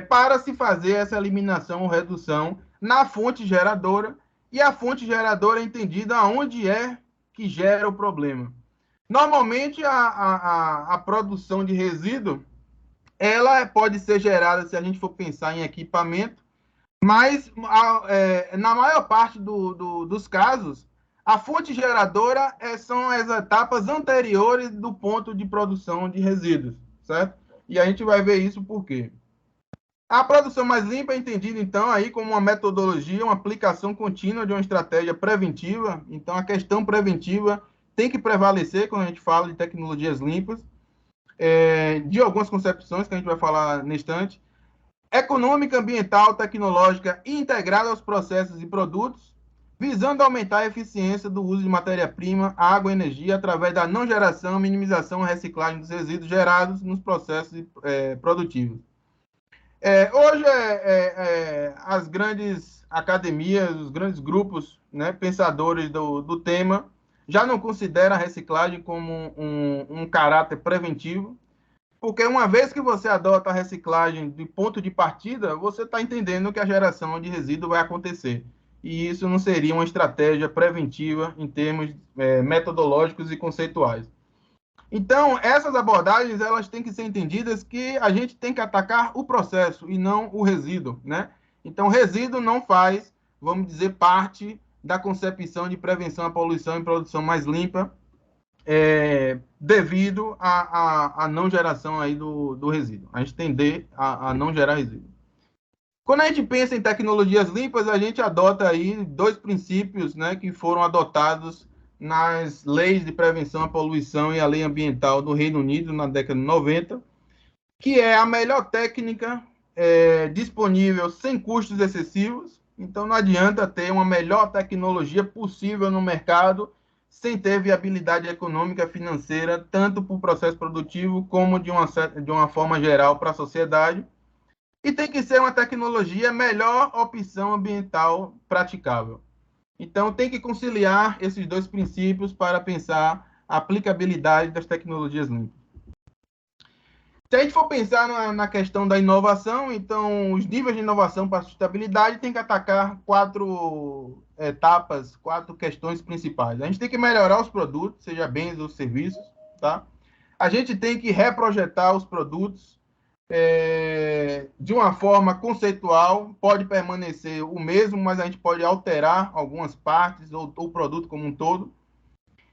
para se fazer essa eliminação ou redução na fonte geradora, e a fonte geradora é entendida aonde é que gera o problema. Normalmente, a produção de resíduo, ela pode ser gerada, se a gente for pensar em equipamento, mas na maior parte dos casos, a fonte geradora são as etapas anteriores do ponto de produção de resíduos, certo? E a gente vai ver isso por quê. A produção mais limpa é entendida, então, aí como uma metodologia, uma aplicação contínua de uma estratégia preventiva. Então, a questão preventiva tem que prevalecer quando a gente fala de tecnologias limpas, de algumas concepções que a gente vai falar no instante. Econômica, ambiental, tecnológica e integrada aos processos e produtos, visando aumentar a eficiência do uso de matéria-prima, água e energia através da não geração, minimização e reciclagem dos resíduos gerados nos processos produtivos. Hoje, as grandes academias, os grandes grupos, né, pensadores do tema, já não consideram a reciclagem como um caráter preventivo, porque uma vez que você adota a reciclagem de ponto de partida, você está entendendo que a geração de resíduo vai acontecer. E isso não seria uma estratégia preventiva em termos metodológicos e conceituais. Então, essas abordagens, elas têm que ser entendidas que a gente tem que atacar o processo e não o resíduo, né? Então, o resíduo não faz, vamos dizer, parte da concepção de prevenção à poluição e produção mais limpa, devido à não geração aí do resíduo. A gente tender a não gerar resíduo. Quando a gente pensa em tecnologias limpas, a gente adota aí 2 princípios, né, que foram adotados nas leis de prevenção à poluição e a lei ambiental do Reino Unido na década de 90, que é a melhor técnica disponível sem custos excessivos. Então, não adianta ter uma melhor tecnologia possível no mercado sem ter viabilidade econômica financeira, tanto para o processo produtivo como de uma forma geral para a sociedade. E tem que ser uma tecnologia melhor opção ambiental praticável. Então, tem que conciliar esses 2 princípios para pensar a aplicabilidade das tecnologias limpas. Se a gente for pensar na questão da inovação, então, os níveis de inovação para a sustentabilidade tem que atacar 4 etapas, 4 questões principais. A gente tem que melhorar os produtos, seja bens ou serviços, tá? A gente tem que reprojetar os produtos, de uma forma conceitual, pode permanecer o mesmo, mas a gente pode alterar algumas partes ou o produto como um todo.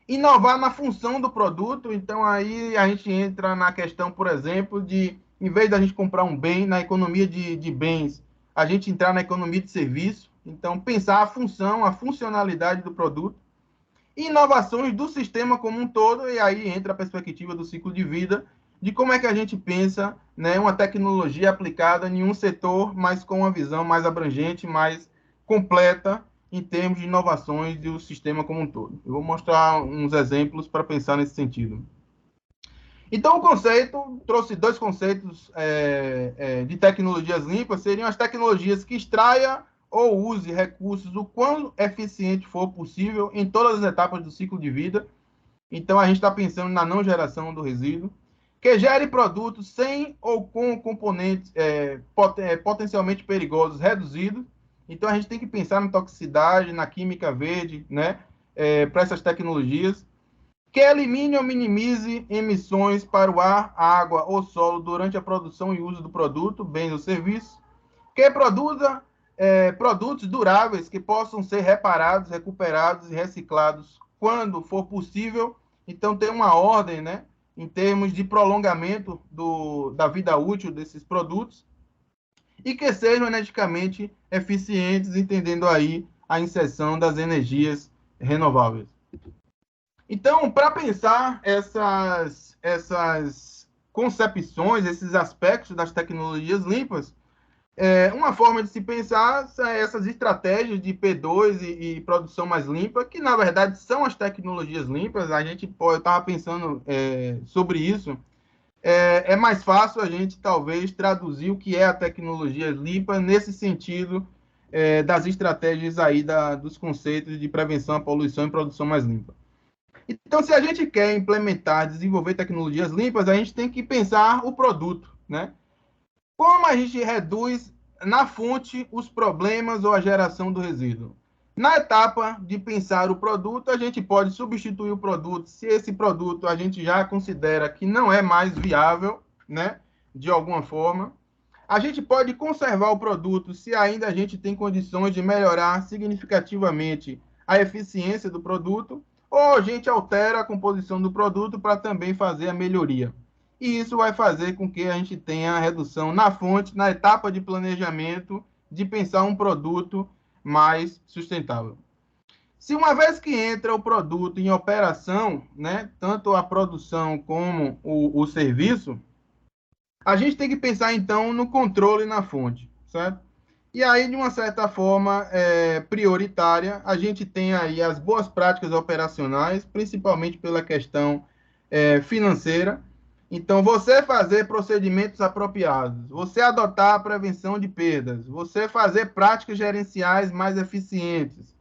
Inovar na função do produto, então aí a gente entra na questão, por exemplo, de, em vez da gente comprar um bem, na economia de bens, a gente entrar na economia de serviço, então pensar a função, a funcionalidade do produto, e inovações do sistema como um todo, e aí entra a perspectiva do ciclo de vida, de como é que a gente pensa, né, uma tecnologia aplicada em um setor, mas com uma visão mais abrangente, mais completa, em termos de inovações do sistema como um todo. Eu vou mostrar uns exemplos para pensar nesse sentido. Então, o conceito, trouxe dois conceitos de tecnologias limpas, seriam as tecnologias que extraia ou use recursos o quão eficiente for possível em todas as etapas do ciclo de vida. Então, a gente está pensando na não geração do resíduo, que gere produtos sem ou com componentes potencialmente perigosos reduzidos. Então, a gente tem que pensar na toxicidade, na química verde, né, para essas tecnologias, que elimine ou minimize emissões para o ar, água ou solo durante a produção e uso do produto, bens ou serviços, que produza produtos duráveis que possam ser reparados, recuperados e reciclados quando for possível. Então, tem uma ordem, né, em termos de prolongamento da vida útil desses produtos e que sejam energeticamente eficientes, entendendo aí a inserção das energias renováveis. Então, para pensar essas concepções, esses aspectos das tecnologias limpas, uma forma de se pensar são essas estratégias de P2 e produção mais limpa, que na verdade são as tecnologias limpas. A gente pode estava pensando sobre isso. É mais fácil a gente talvez traduzir o que é a tecnologia limpa nesse sentido das estratégias aí dos conceitos de prevenção à poluição e produção mais limpa. Então, se a gente quer implementar, desenvolver tecnologias limpas, a gente tem que pensar o produto, né? Como a gente reduz na fonte os problemas ou a geração do resíduo? Na etapa de pensar o produto, a gente pode substituir o produto se esse produto a gente já considera que não é mais viável, né? De alguma forma. A gente pode conservar o produto se ainda a gente tem condições de melhorar significativamente a eficiência do produto, ou a gente altera a composição do produto para também fazer a melhoria. E isso vai fazer com que a gente tenha a redução na fonte, na etapa de planejamento, de pensar um produto mais sustentável. Se uma vez que entra o produto em operação, né, tanto a produção como o serviço, a gente tem que pensar, então, no controle na fonte, certo? E aí, de uma certa forma prioritária, a gente tem aí as boas práticas operacionais, principalmente pela questão financeira. Então, você fazer procedimentos apropriados, você adotar a prevenção de perdas, você fazer práticas gerenciais mais eficientes,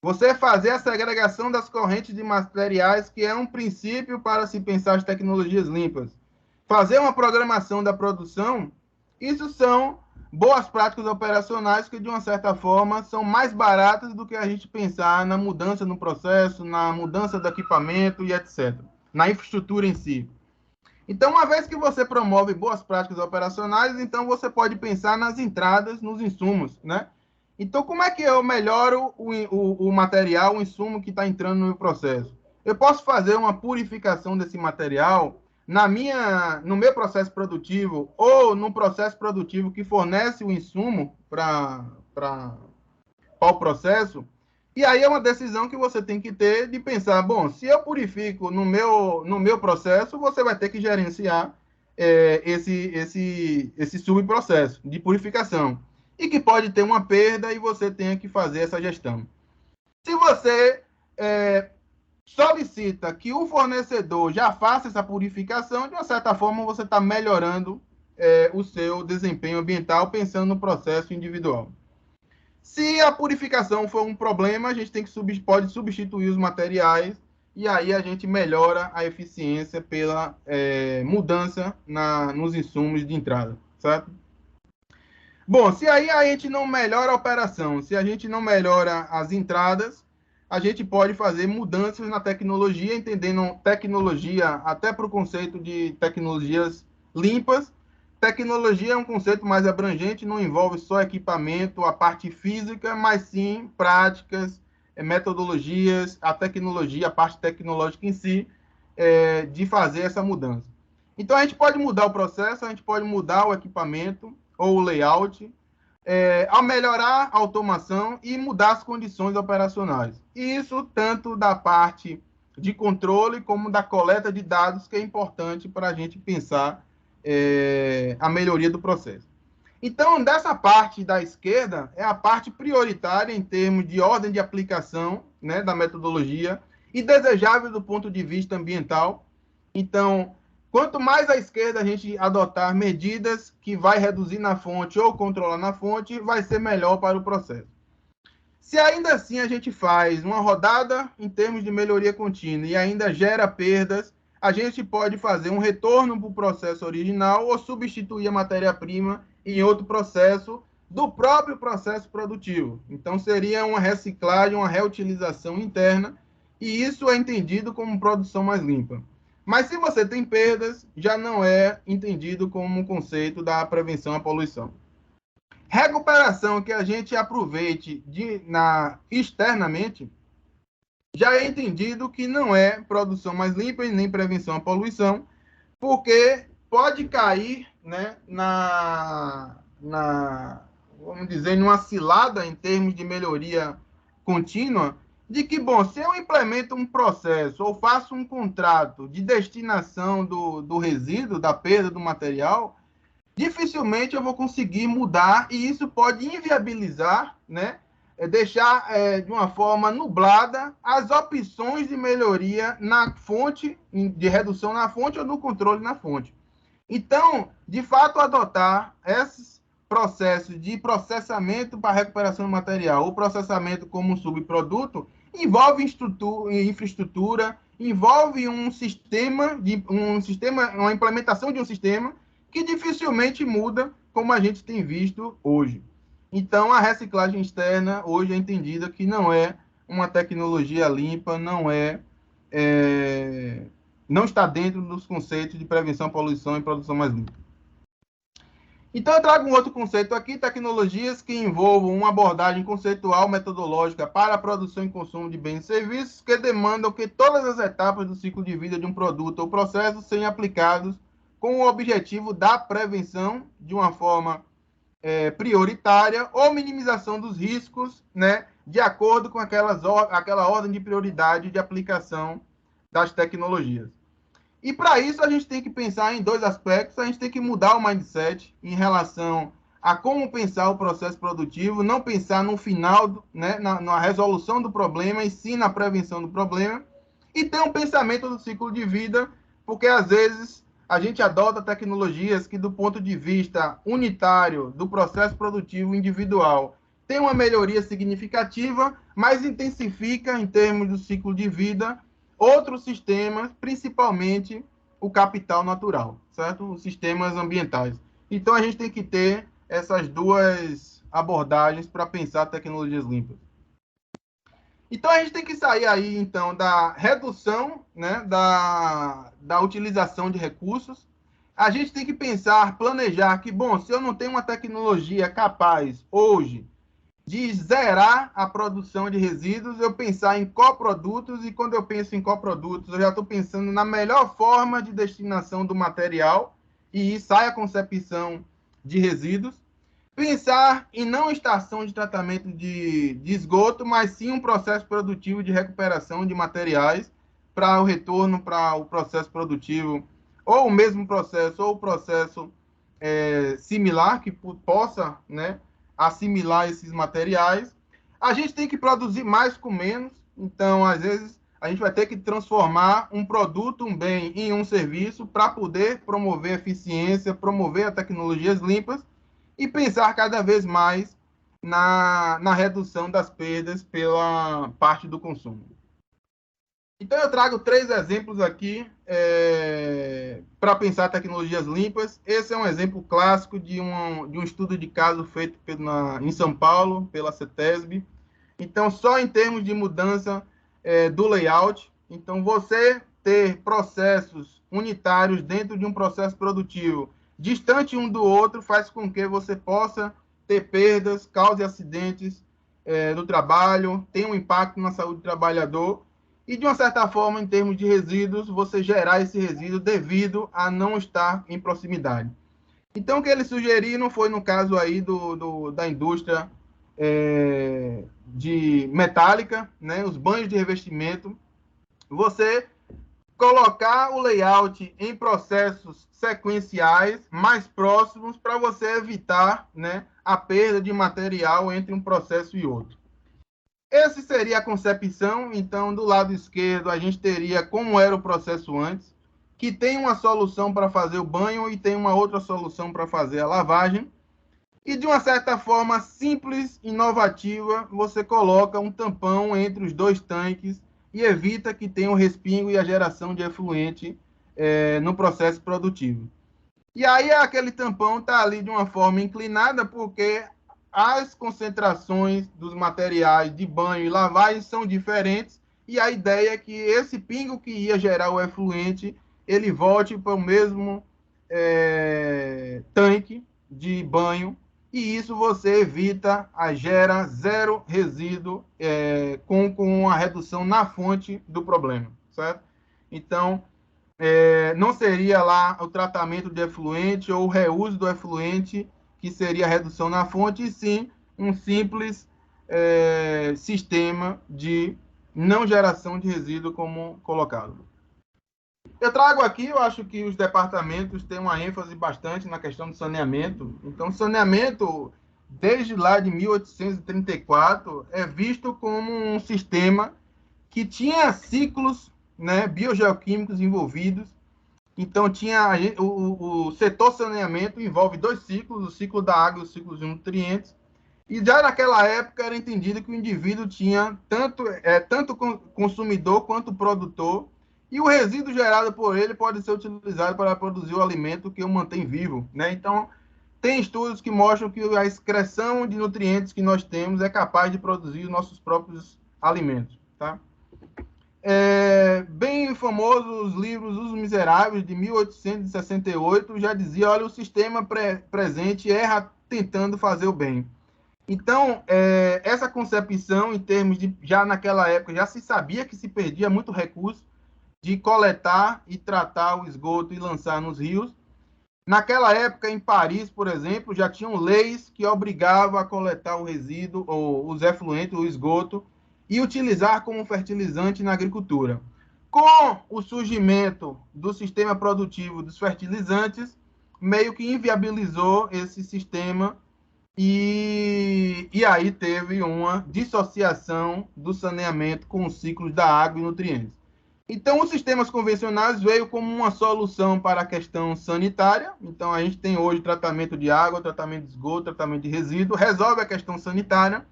você fazer a segregação das correntes de materiais, que é um princípio para se pensar as tecnologias limpas. Fazer uma programação da produção, isso são boas práticas operacionais que, de uma certa forma, são mais baratas do que a gente pensar na mudança no processo, na mudança do equipamento e etc., na infraestrutura em si. Então, uma vez que você promove boas práticas operacionais, então você pode pensar nas entradas, nos insumos, né? Então, como é que eu melhoro o material, o insumo que está entrando no meu processo? Eu posso fazer uma purificação desse material no meu processo produtivo ou no processo produtivo que fornece o insumo para o processo. E aí é uma decisão que você tem que ter de pensar, bom, se eu purifico no meu processo, você vai ter que gerenciar esse subprocesso de purificação. E que pode ter uma perda e você tenha que fazer essa gestão. Se você solicita que o fornecedor já faça essa purificação, de uma certa forma você está melhorando o seu desempenho ambiental pensando no processo individual. Se a purificação for um problema, a gente pode substituir os materiais e aí a gente melhora a eficiência pela mudança nos insumos de entrada, certo? Bom, se aí a gente não melhora a operação, se a gente não melhora as entradas, a gente pode fazer mudanças na tecnologia, entendendo tecnologia até para o conceito de tecnologias limpas, Tecnologia é um conceito mais abrangente, não envolve só equipamento, a parte física, mas sim práticas, metodologias, a tecnologia, a parte tecnológica em si, de fazer essa mudança. Então, a gente pode mudar o processo, a gente pode mudar o equipamento ou o layout, ao melhorar a automação e mudar as condições operacionais. E isso tanto da parte de controle como da coleta de dados, que é importante para a gente pensar a melhoria do processo. Então, dessa parte da esquerda, é a parte prioritária em termos de ordem de aplicação, né, da metodologia e desejável do ponto de vista ambiental. Então, quanto mais à esquerda a gente adotar medidas que vai reduzir na fonte ou controlar na fonte, vai ser melhor para o processo. Se ainda assim a gente faz uma rodada em termos de melhoria contínua e ainda gera perdas, a gente pode fazer um retorno para o processo original ou substituir a matéria-prima em outro processo do próprio processo produtivo. Então, seria uma reciclagem, uma reutilização interna, e isso é entendido como produção mais limpa. Mas se você tem perdas, já não é entendido como um conceito da prevenção à poluição. Recuperação que a gente aproveite externamente, já é entendido que não é produção mais limpa e nem prevenção à poluição, porque pode cair, né, vamos dizer, numa cilada em termos de melhoria contínua, de que, bom, se eu implemento um processo ou faço um contrato de destinação do resíduo, da perda do material, dificilmente eu vou conseguir mudar, e isso pode inviabilizar, né, deixar de uma forma nublada as opções de melhoria na fonte, de redução na fonte ou no controle na fonte. Então, de fato, adotar esses processos de processamento para recuperação do material, ou processamento como um subproduto, envolve infraestrutura, envolve uma implementação de um sistema que dificilmente muda, como a gente tem visto hoje. Então, a reciclagem externa hoje é entendida que não é uma tecnologia limpa, não está dentro dos conceitos de prevenção à poluição e produção mais limpa. Então, eu trago um outro conceito aqui, tecnologias que envolvam uma abordagem conceitual metodológica para a produção e consumo de bens e serviços, que demandam que todas as etapas do ciclo de vida de um produto ou processo sejam aplicados com o objetivo da prevenção de uma forma prioritária ou minimização dos riscos, né, de acordo com aquela ordem de prioridade de aplicação das tecnologias. E para isso a gente tem que pensar em dois aspectos. A gente tem que mudar o mindset em relação a como pensar o processo produtivo, não pensar no final, né, na resolução do problema, e sim na prevenção do problema, e ter um pensamento do ciclo de vida, porque às vezes a gente adota tecnologias que, do ponto de vista unitário do processo produtivo individual, tem uma melhoria significativa, mas intensifica, em termos do ciclo de vida, outros sistemas, principalmente o capital natural, certo? Os sistemas ambientais. Então, a gente tem que ter essas duas abordagens para pensar tecnologias limpas. Então, a gente tem que sair aí, então, da redução, né, da utilização de recursos. A gente tem que pensar, planejar que, bom, se eu não tenho uma tecnologia capaz, hoje, de zerar a produção de resíduos, eu pensar em coprodutos, e quando eu penso em coprodutos, eu já estou pensando na melhor forma de destinação do material, e sai a concepção de resíduos. Pensar em não estação de tratamento de esgoto, mas sim um processo produtivo de recuperação de materiais para o retorno para o processo produtivo, ou o mesmo processo, ou o processo similar, que possa, né, assimilar esses materiais. A gente tem que produzir mais com menos, então, às vezes, a gente vai ter que transformar um produto, um bem, em um serviço para poder promover eficiência, promover tecnologias limpas e pensar cada vez mais na redução das perdas pela parte do consumo. Então, eu trago 3 exemplos aqui para pensar tecnologias limpas. Esse é um exemplo clássico de um estudo de caso feito em São Paulo, pela CETESB. Então, só em termos de mudança do layout. Então, você ter processos unitários dentro de um processo produtivo distante um do outro, faz com que você possa ter perdas, cause acidentes no trabalho, tem um impacto na saúde do trabalhador, e de uma certa forma, em termos de resíduos, você gerar esse resíduo devido a não estar em proximidade. Então, o que ele sugeriu não foi no caso aí da indústria de metálica, né, os banhos de revestimento, você colocar o layout em processos sequenciais mais próximos para você evitar, né, a perda de material entre um processo e outro. Essa seria a concepção. Então, do lado esquerdo, a gente teria como era o processo antes, que tem uma solução para fazer o banho e tem uma outra solução para fazer a lavagem. E, de uma certa forma simples, inovativa, você coloca um tampão entre os dois tanques e evita que tenha o respingo e a geração de efluente no processo produtivo. E aí aquele tampão está ali de uma forma inclinada, porque as concentrações dos materiais de banho e lavagem são diferentes, e a ideia é que esse pingo que ia gerar o efluente, ele volte para o mesmo tanque de banho, e isso você evita, gera zero resíduo com a redução na fonte do problema, certo? Então, não seria lá o tratamento de efluente ou o reuso do efluente que seria a redução na fonte, e sim um simples sistema de não geração de resíduo como colocado. Eu trago aqui, eu acho que os departamentos têm uma ênfase bastante na questão do saneamento. Então, saneamento, desde lá de 1834, é visto como um sistema que tinha ciclos, né, biogeoquímicos envolvidos. Então, tinha o setor saneamento envolve dois ciclos, o ciclo da água e o ciclo de nutrientes. E já naquela época era entendido que o indivíduo tinha tanto consumidor quanto produtor, e o resíduo gerado por ele pode ser utilizado para produzir o alimento que o mantém vivo, né? Então, tem estudos que mostram que a excreção de nutrientes que nós temos é capaz de produzir os nossos próprios alimentos, tá? Bem famoso os livros Os Miseráveis, de 1868, já dizia, olha, o sistema presente erra tentando fazer o bem. Então, essa concepção, em termos de, já naquela época, já se sabia que se perdia muito recurso de coletar e tratar o esgoto e lançar nos rios. Naquela época, em Paris, por exemplo, já tinham leis que obrigavam a coletar o resíduo, ou os efluentes, o esgoto, e utilizar como fertilizante na agricultura. Com o surgimento do sistema produtivo dos fertilizantes, meio que inviabilizou esse sistema, e aí teve uma dissociação do saneamento com os ciclos da água e nutrientes. Então, os sistemas convencionais veio como uma solução para a questão sanitária. Então, a gente tem hoje tratamento de água, tratamento de esgoto, tratamento de resíduo, resolve a questão sanitária,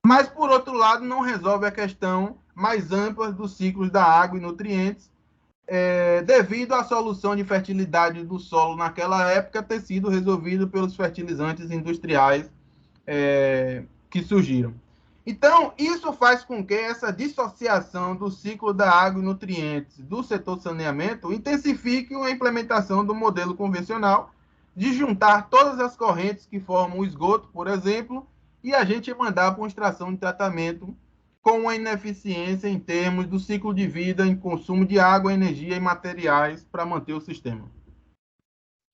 mas, por outro lado, não resolve a questão mais ampla dos ciclos da água e nutrientes, devido à solução de fertilidade do solo naquela época ter sido resolvido pelos fertilizantes industriais que surgiram. Então, isso faz com que essa dissociação do ciclo da água e nutrientes do setor saneamento intensifique a implementação do modelo convencional de juntar todas as correntes que formam o esgoto, por exemplo, e a gente mandar para uma extração de tratamento com uma ineficiência em termos do ciclo de vida em consumo de água, energia e materiais para manter o sistema.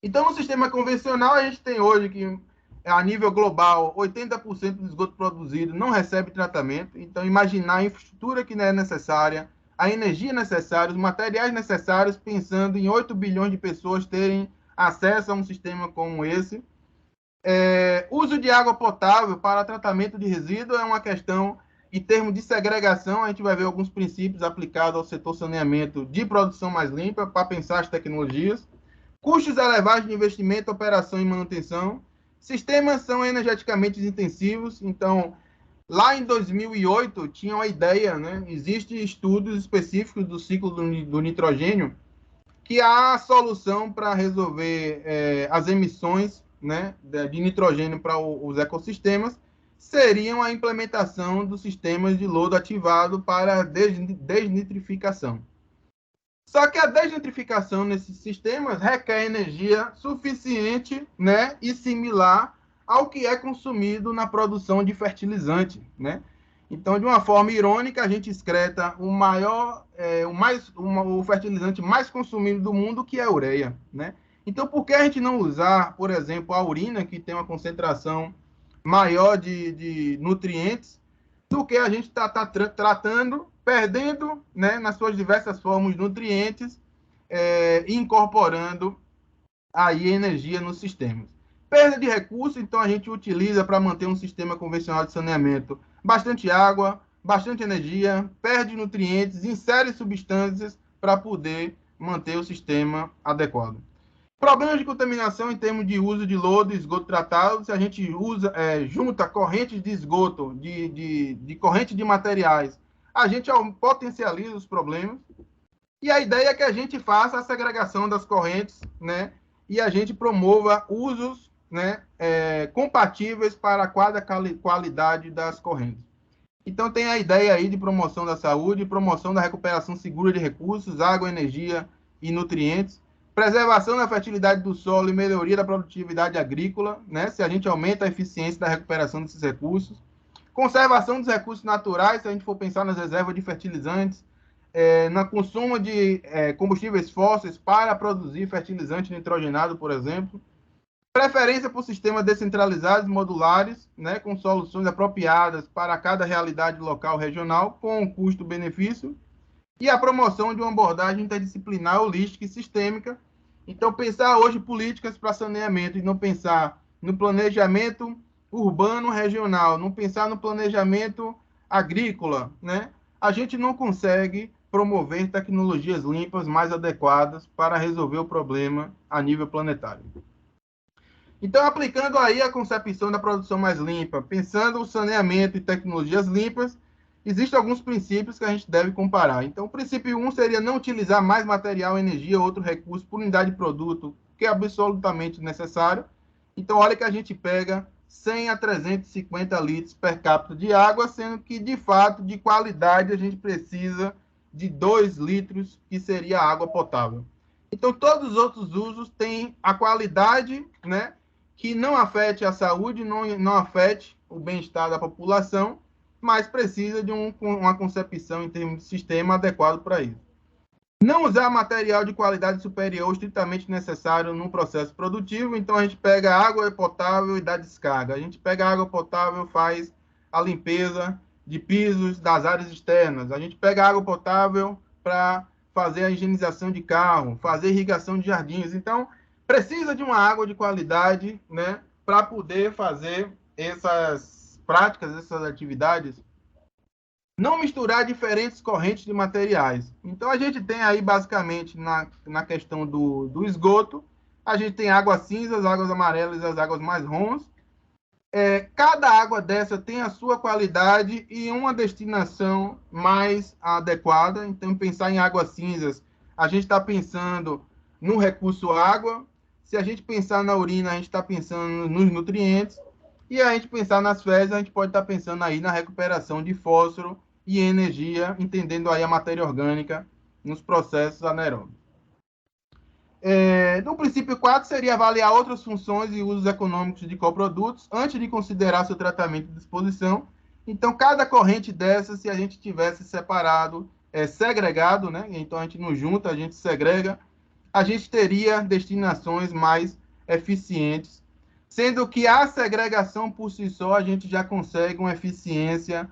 Então, no sistema convencional, a gente tem hoje que, a nível global, 80% do esgoto produzido não recebe tratamento. Então, imaginar a infraestrutura que é necessária, a energia necessária, os materiais necessários, pensando em 8 bilhões de pessoas terem acesso a um sistema como esse. Uso de água potável para tratamento de resíduos é uma questão, em termos de segregação, a gente vai ver alguns princípios aplicados ao setor saneamento de produção mais limpa, para pensar as tecnologias. Custos elevados de investimento, operação e manutenção. Sistemas são energeticamente intensivos. Então, lá em 2008, tinha uma ideia, né? Existem estudos específicos do ciclo do nitrogênio, que há a solução para resolver as emissões, né, de nitrogênio para os ecossistemas, seriam a implementação dos sistemas de lodo ativado para desnitrificação. Só que a desnitrificação nesses sistemas requer energia suficiente, né, e similar ao que é consumido na produção de fertilizante, né? Então, de uma forma irônica, a gente excreta o maior, o fertilizante mais consumido do mundo, que é a ureia, né? Então, por que a gente não usar, por exemplo, a urina, que tem uma concentração maior de nutrientes, do que a gente está tratando, perdendo, né, nas suas diversas formas, nutrientes, e incorporando aí energia nos sistemas. Perda de recursos, então a gente utiliza para manter um sistema convencional de saneamento bastante água, bastante energia, perde nutrientes, insere substâncias para poder manter o sistema adequado. Problemas de contaminação em termos de uso de lodo e esgoto tratado, se a gente junta correntes de esgoto, de corrente de materiais, a gente potencializa os problemas. E a ideia é que a gente faça a segregação das correntes, né? E a gente promova usos, né, compatíveis para cada qualidade das correntes. Então, tem a ideia aí de promoção da saúde, promoção da recuperação segura de recursos, água, energia e nutrientes, preservação da fertilidade do solo e melhoria da produtividade agrícola, né? Se a gente aumenta a eficiência da recuperação desses recursos, conservação dos recursos naturais, se a gente for pensar nas reservas de fertilizantes, no consumo de combustíveis fósseis para produzir fertilizante nitrogenado, por exemplo, preferência por sistemas descentralizados e modulares, né, com soluções apropriadas para cada realidade local regional, com custo-benefício, e a promoção de uma abordagem interdisciplinar, holística e sistêmica. Então, pensar hoje políticas para saneamento e não pensar no planejamento urbano regional, não pensar no planejamento agrícola, né? A gente não consegue promover tecnologias limpas mais adequadas para resolver o problema a nível planetário. Então, aplicando aí a concepção da produção mais limpa, pensando o saneamento e tecnologias limpas, existem alguns princípios que a gente deve comparar. Então, o princípio 1 seria não utilizar mais material, energia ou outro recurso por unidade de produto, que é absolutamente necessário. Então, olha que a gente pega 100 a 350 litros per capita de água, sendo que, de fato, de qualidade, a gente precisa de 2 litros, que seria a água potável. Então, todos os outros usos têm a qualidade, né, que não afete a saúde, não afete o bem-estar da população, mas precisa de uma concepção em termos de sistema adequado para isso. Não usar material de qualidade superior estritamente necessário num processo produtivo, então a gente pega água potável e dá descarga. A gente pega água potável, faz a limpeza de pisos das áreas externas. A gente pega água potável para fazer a higienização de carro, fazer irrigação de jardins. Então, precisa de uma água de qualidade, né, para poder fazer essas práticas, essas atividades. Não misturar diferentes correntes de materiais. Então, a gente tem aí, basicamente, na questão do esgoto, a gente tem águas cinzas, águas amarelas e as águas mais rons. Cada água dessa tem a sua qualidade e uma destinação mais adequada. Então, pensar em águas cinzas, a gente está pensando no recurso água. Se a gente pensar na urina, a gente está pensando nos nutrientes. E a gente pensar nas fezes, a gente pode estar pensando aí na recuperação de fósforo e energia, entendendo aí a matéria orgânica nos processos anaeróbicos. No princípio 4 seria avaliar outras funções e usos econômicos de coprodutos antes de considerar seu tratamento e disposição. Então, cada corrente dessa, se a gente tivesse separado, segregado, né? Então, a gente não junta, a gente segrega, a gente teria destinações mais eficientes, sendo que a segregação por si só, a gente já consegue uma eficiência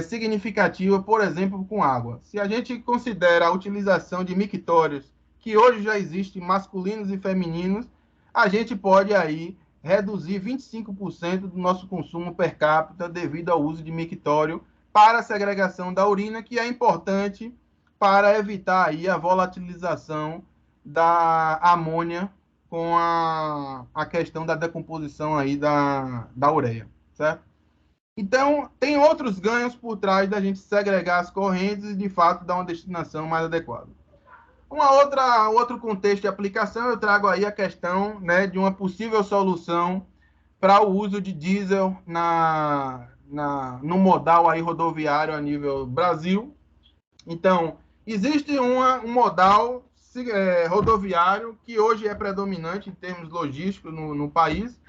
significativa, por exemplo, com água. Se a gente considera a utilização de mictórios, que hoje já existem masculinos e femininos, a gente pode aí reduzir 25% do nosso consumo per capita devido ao uso de mictório para a segregação da urina, que é importante para evitar aí a volatilização da amônia com a questão da decomposição aí da ureia, certo? Então, tem outros ganhos por trás da gente segregar as correntes e, de fato, dar uma destinação mais adequada. Outro contexto de aplicação, eu trago aí a questão, né, de uma possível solução para o uso de diesel no modal aí rodoviário a nível Brasil. Então, Existe um modal rodoviário que hoje é predominante em termos logísticos no país.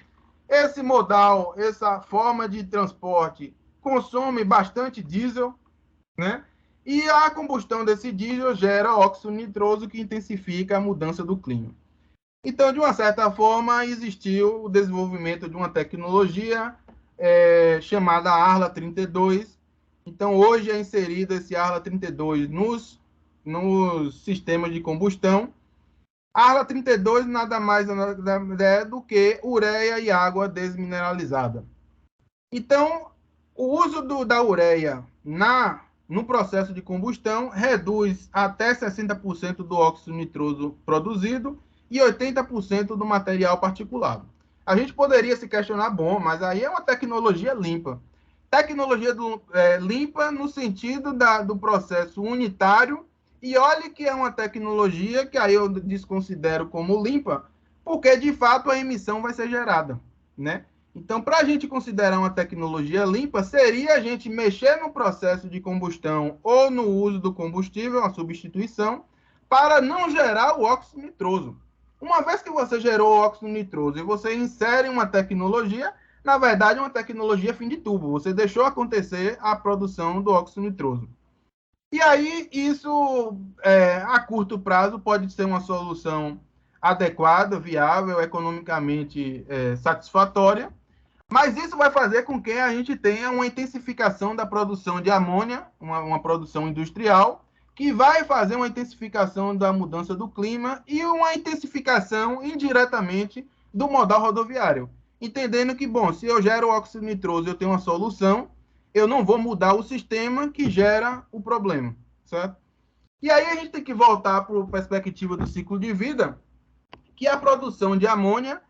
Esse modal, essa forma de transporte, consome bastante diesel, né? E a combustão desse diesel gera óxido nitroso que intensifica a mudança do clima. Então, de uma certa forma, existiu o desenvolvimento de uma tecnologia chamada Arla 32. Então, hoje é inserido esse Arla 32 nos sistemas de combustão. A Arla 32 nada mais é do que ureia e água desmineralizada. Então, o uso da ureia no processo de combustão reduz até 60% do óxido nitroso produzido e 80% do material particulado. A gente poderia se questionar, bom, mas aí é uma tecnologia limpa. Tecnologia limpa no sentido do processo unitário, e olhe que é uma tecnologia que aí eu desconsidero como limpa, porque de fato a emissão vai ser gerada, né? Então, para a gente considerar uma tecnologia limpa, seria a gente mexer no processo de combustão ou no uso do combustível, a substituição, para não gerar o óxido nitroso. Uma vez que você gerou o óxido nitroso e você insere uma tecnologia, na verdade, é uma tecnologia fim de tubo. Você deixou acontecer a produção do óxido nitroso. E aí, isso, a curto prazo, pode ser uma solução adequada, viável, economicamente satisfatória, mas isso vai fazer com que a gente tenha uma intensificação da produção de amônia, uma produção industrial, que vai fazer uma intensificação da mudança do clima e uma intensificação indiretamente do modal rodoviário. Entendendo que, bom, se eu gero óxido nitroso, eu tenho uma solução, eu não vou mudar o sistema que gera o problema, certo? E aí a gente tem que voltar para a perspectiva do ciclo de vida, que a produção de amônia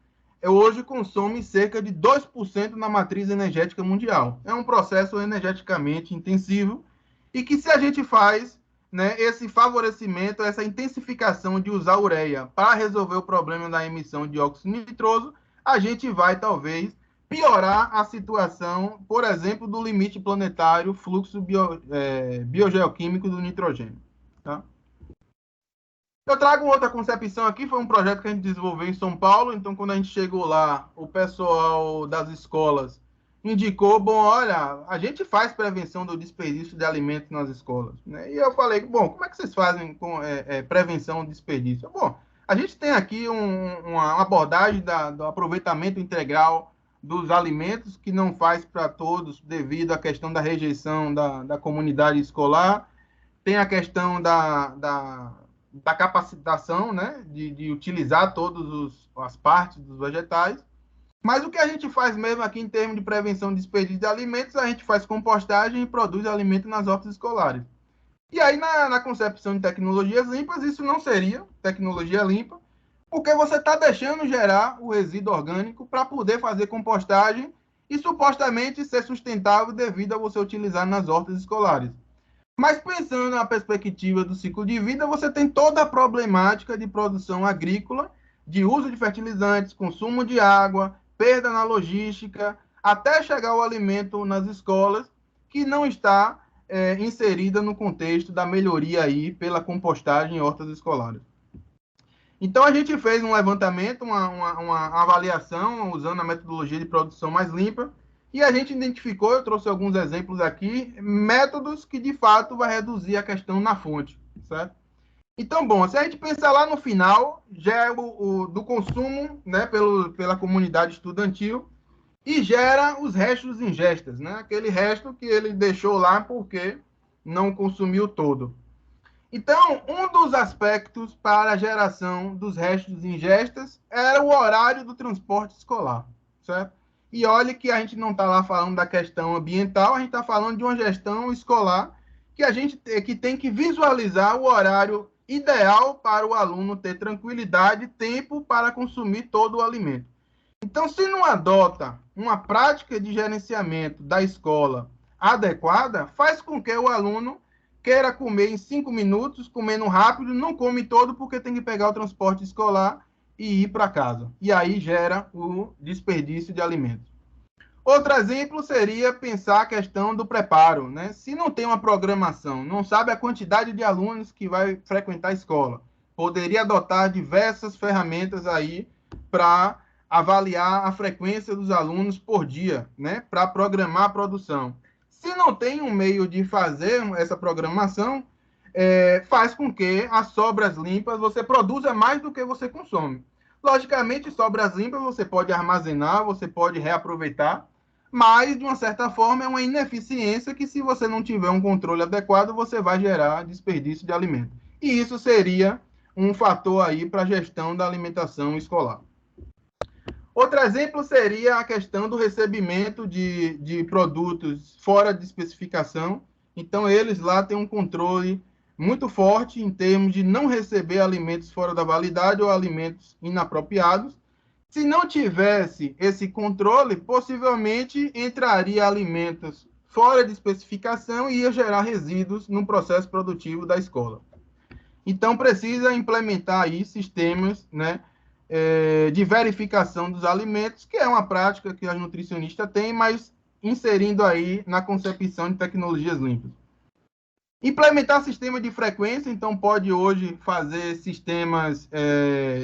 hoje consome cerca de 2% na matriz energética mundial. É um processo energeticamente intensivo e que, se a gente faz, né, esse favorecimento, essa intensificação de usar ureia para resolver o problema da emissão de óxido nitroso, a gente vai, talvez, piorar a situação, por exemplo, do limite planetário fluxo biogeoquímico do nitrogênio. Tá? Eu trago outra concepção aqui, foi um projeto que a gente desenvolveu em São Paulo, então quando a gente chegou lá, o pessoal das escolas indicou, bom, olha, a gente faz prevenção do desperdício de alimentos nas escolas, né? E eu falei, bom, como é que vocês fazem com prevenção do desperdício? Bom, a gente tem aqui uma abordagem do aproveitamento integral dos alimentos, que não faz para todos devido à questão da rejeição da comunidade escolar, tem a questão da capacitação, né, de utilizar todas as partes dos vegetais. Mas o que a gente faz mesmo aqui em termos de prevenção de desperdício de alimentos, a gente faz compostagem e produz alimento nas hortas escolares. E aí, na concepção de tecnologias limpas, isso não seria tecnologia limpa, porque você está deixando gerar o resíduo orgânico para poder fazer compostagem e supostamente ser sustentável devido a você utilizar nas hortas escolares. Mas pensando na perspectiva do ciclo de vida, você tem toda a problemática de produção agrícola, de uso de fertilizantes, consumo de água, perda na logística, até chegar o alimento nas escolas, que não está inserida no contexto da melhoria aí pela compostagem em hortas escolares. Então, a gente fez um levantamento, uma avaliação, usando a metodologia de produção mais limpa, e a gente identificou, eu trouxe alguns exemplos aqui, métodos que, de fato, vai reduzir a questão na fonte, certo? Então, bom, se a gente pensar lá no final, já é do consumo, né, pela comunidade estudantil, e gera os restos ingestas, né? Aquele resto que ele deixou lá porque não consumiu todo. Então, um dos aspectos para a geração dos restos ingestas era o horário do transporte escolar, certo? E olha que a gente não está lá falando da questão ambiental, a gente está falando de uma gestão escolar que a gente que tem que visualizar o horário ideal para o aluno ter tranquilidade e tempo para consumir todo o alimento. Então, se não adota uma prática de gerenciamento da escola adequada, faz com que o aluno queira comer em 5 minutos, comendo rápido, não come todo porque tem que pegar o transporte escolar e ir para casa. E aí gera o desperdício de alimentos. Outro exemplo seria pensar a questão do preparo, né? Se não tem uma programação, não sabe a quantidade de alunos que vai frequentar a escola, poderia adotar diversas ferramentas aí para avaliar a frequência dos alunos por dia, né? Para programar a produção. Se não tem um meio de fazer essa programação, faz com que as sobras limpas você produza mais do que você consome. Logicamente, sobras limpas você pode armazenar, você pode reaproveitar, mas, de uma certa forma, é uma ineficiência que, se você não tiver um controle adequado, você vai gerar desperdício de alimento. E isso seria um fator aí para a gestão da alimentação escolar. Outro exemplo seria a questão do recebimento de produtos fora de especificação. Então, eles lá têm um controle muito forte em termos de não receber alimentos fora da validade ou alimentos inapropriados. Se não tivesse esse controle, possivelmente entraria alimentos fora de especificação e ia gerar resíduos no processo produtivo da escola. Então, precisa implementar aí sistemas, né, de verificação dos alimentos, que é uma prática que as nutricionistas têm, mas inserindo aí na concepção de tecnologias limpas. Implementar sistema de frequência, então pode hoje fazer sistemas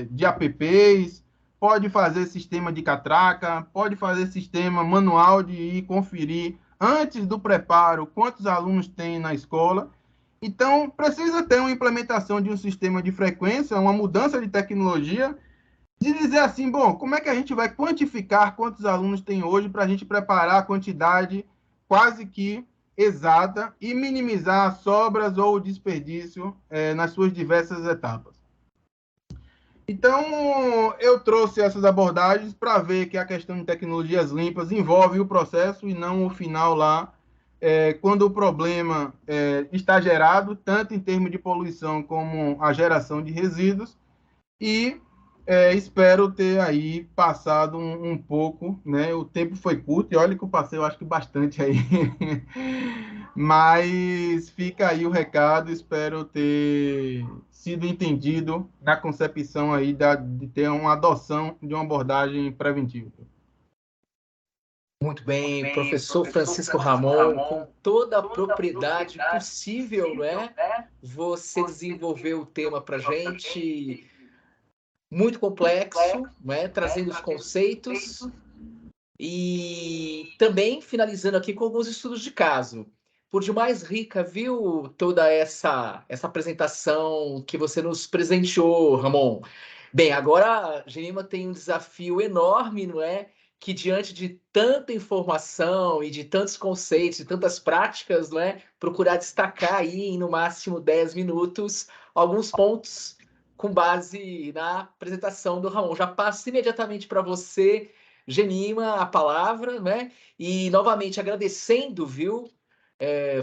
de apps, pode fazer sistema de catraca, pode fazer sistema manual de ir conferir antes do preparo quantos alunos tem na escola. Então, precisa ter uma implementação de um sistema de frequência, uma mudança de tecnologia, de dizer assim, bom, como é que a gente vai quantificar quantos alunos tem hoje para a gente preparar a quantidade quase que exata e minimizar as sobras ou o desperdício nas suas diversas etapas. Então, eu trouxe essas abordagens para ver que a questão de tecnologias limpas envolve o processo e não o final lá, quando o problema está gerado, tanto em termos de poluição como a geração de resíduos, e espero ter aí passado um pouco, né? O tempo foi curto, e olha que eu passei, eu acho que bastante aí. Mas fica aí o recado, espero ter sido entendido na concepção aí de ter uma adoção de uma abordagem preventiva.
Muito bem, professor Francisco Ramon, com toda a propriedade possível, né? Você desenvolveu o tema para a gente, muito complexo, né? Trazendo os conceitos e também finalizando aqui com alguns estudos de caso. Por demais rica, viu, toda essa apresentação que você nos presenteou, Ramon. Bem, agora a Genima tem um desafio enorme, não é? Que diante de tanta informação e de tantos conceitos, de tantas práticas, não é? Procurar destacar aí em no máximo 10 minutos alguns pontos com base na apresentação do Ramon. Já passo imediatamente para você, Genima, a palavra, né? E novamente agradecendo, viu?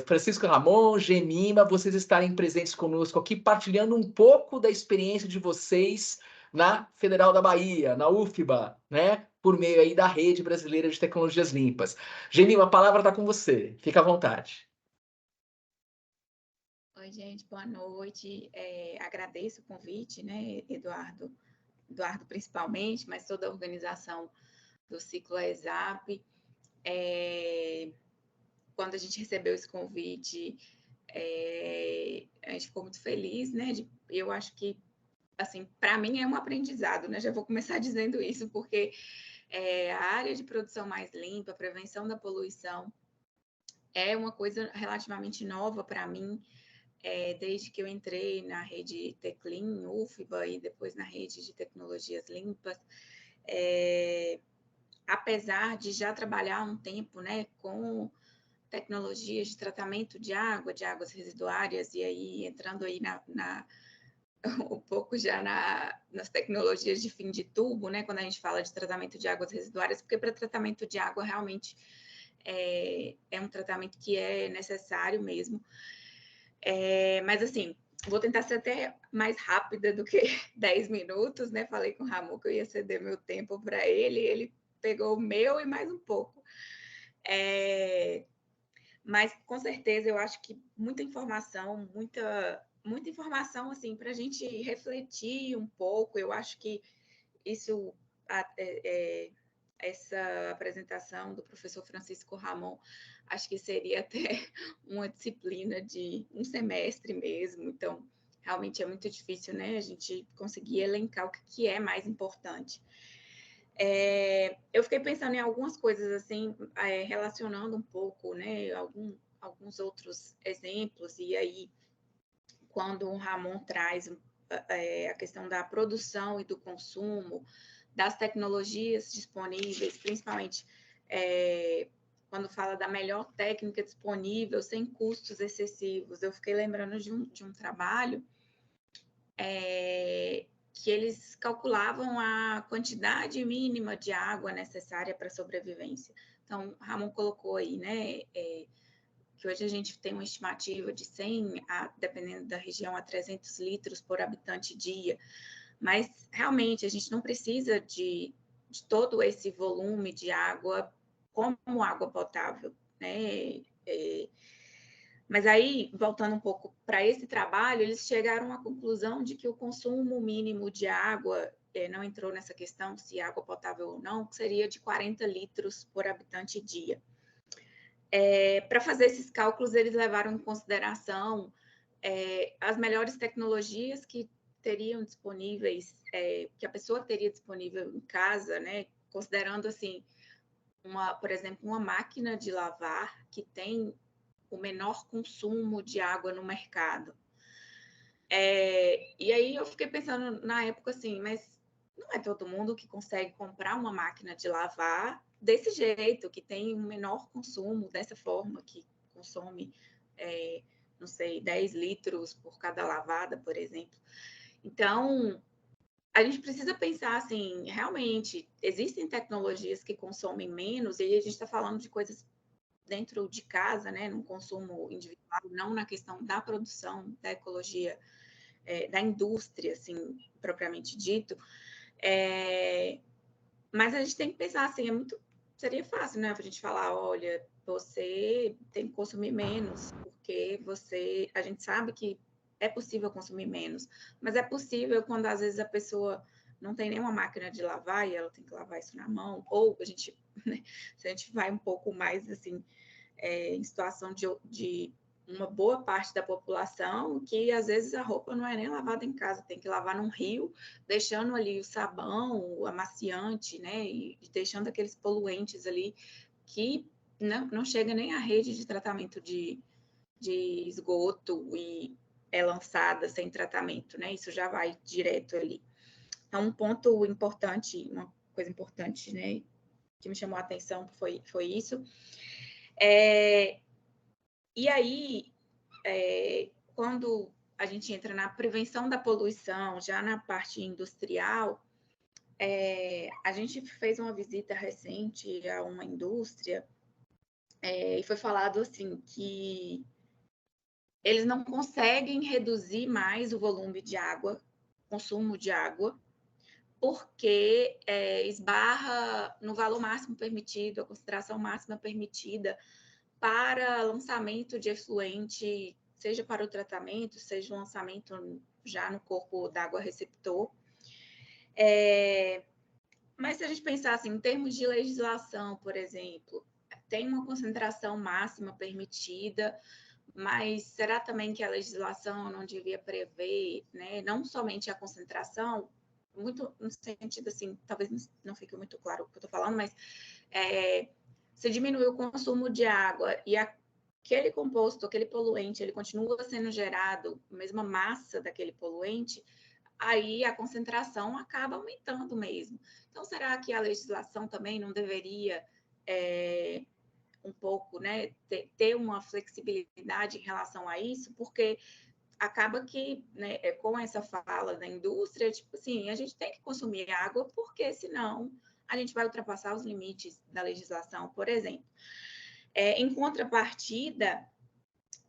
Francisco Ramon, Genima, vocês estarem presentes conosco aqui, partilhando um pouco da experiência de vocês na Federal da Bahia, na UFBA, né? Por meio aí da Rede Brasileira de Tecnologias Limpas. Genima, a palavra está com você. Fica à vontade.
Oi, gente, boa noite. Agradeço o convite, né, Eduardo? Eduardo principalmente, mas toda a organização do Ciclo ESAP. Quando a gente recebeu esse convite, a gente ficou muito feliz, né? Eu acho que, assim, para mim é um aprendizado, né? Já vou começar dizendo isso, porque a área de produção mais limpa, prevenção da poluição, é uma coisa relativamente nova para mim, desde que eu entrei na rede Teclin, UFBA, e depois na rede de tecnologias limpas. Apesar de já trabalhar um tempo, né, com tecnologias de tratamento de águas residuárias, e aí entrando aí um pouco já nas tecnologias de fim de tubo, né, quando a gente fala de tratamento de águas residuárias, porque para tratamento de água realmente é um tratamento que é necessário mesmo. Mas assim, vou tentar ser até mais rápida do que 10 minutos, né? Falei com o Ramon que eu ia ceder meu tempo para ele pegou o meu e mais um pouco. Mas com certeza eu acho que muita informação assim para a gente refletir um pouco. Eu acho que isso essa apresentação do professor Francisco Ramon, acho que seria até uma disciplina de um semestre mesmo, então realmente é muito difícil, né, a gente conseguir elencar o que é mais importante. Eu fiquei pensando em algumas coisas, assim, relacionando um pouco, né, alguns outros exemplos, e aí, quando o Ramon traz a questão da produção e do consumo, das tecnologias disponíveis, principalmente quando fala da melhor técnica disponível, sem custos excessivos. Eu fiquei lembrando de um trabalho que eles calculavam a quantidade mínima de água necessária para a sobrevivência. Então, Ramon colocou aí, né, que hoje a gente tem uma estimativa de 100, dependendo da região, a 300 litros por habitante dia, mas realmente a gente não precisa de todo esse volume de água como água potável, né? Mas aí, voltando um pouco para esse trabalho, eles chegaram à conclusão de que o consumo mínimo de água, não entrou nessa questão se água potável ou não, seria de 40 litros por habitante dia. Para fazer esses cálculos, eles levaram em consideração as melhores tecnologias que teriam disponíveis, que a pessoa teria disponível em casa, né? Considerando, assim, por exemplo, uma máquina de lavar que tem o menor consumo de água no mercado. E aí eu fiquei pensando na época assim, mas não é todo mundo que consegue comprar uma máquina de lavar desse jeito, que tem um menor consumo, dessa forma, que consome, não sei, 10 litros por cada lavada, por exemplo. Então, a gente precisa pensar assim, realmente, existem tecnologias que consomem menos, e a gente está falando de coisas dentro de casa, né, num consumo individual, não na questão da produção, da ecologia, da indústria, assim, propriamente dito. Mas a gente tem que pensar assim, seria fácil, né, para a gente falar, olha, você tem que consumir menos, porque a gente sabe que é possível consumir menos, mas é possível quando às vezes a pessoa não tem nenhuma máquina de lavar e ela tem que lavar isso na mão, ou a gente, né, se a gente vai um pouco mais assim, em situação de uma boa parte da população, que às vezes a roupa não é nem lavada em casa, tem que lavar num rio, deixando ali o sabão, o amaciante, né, e deixando aqueles poluentes ali que não chega nem à rede de tratamento de esgoto e é lançada sem tratamento, né, isso já vai direto ali. Então, um ponto importante, uma coisa importante, né, que me chamou a atenção foi isso. E aí, quando a gente entra na prevenção da poluição, já na parte industrial, a gente fez uma visita recente a uma indústria e foi falado assim que eles não conseguem reduzir mais o volume de água, consumo de água, porque esbarra no valor máximo permitido, a concentração máxima permitida para lançamento de efluente, seja para o tratamento, seja o lançamento já no corpo d'água receptor. Mas se a gente pensar assim, em termos de legislação, por exemplo, tem uma concentração máxima permitida, mas será também que a legislação não devia prever, né, não somente a concentração, muito no sentido assim, talvez não fique muito claro o que eu estou falando, mas se diminuir o consumo de água e aquele composto, aquele poluente, ele continua sendo gerado, a mesma massa daquele poluente, aí a concentração acaba aumentando mesmo. Então, será que a legislação também não deveria um pouco, né, ter uma flexibilidade em relação a isso? Porque acaba que, né, com essa fala da indústria, tipo assim, a gente tem que consumir água, porque senão a gente vai ultrapassar os limites da legislação, por exemplo. Em contrapartida,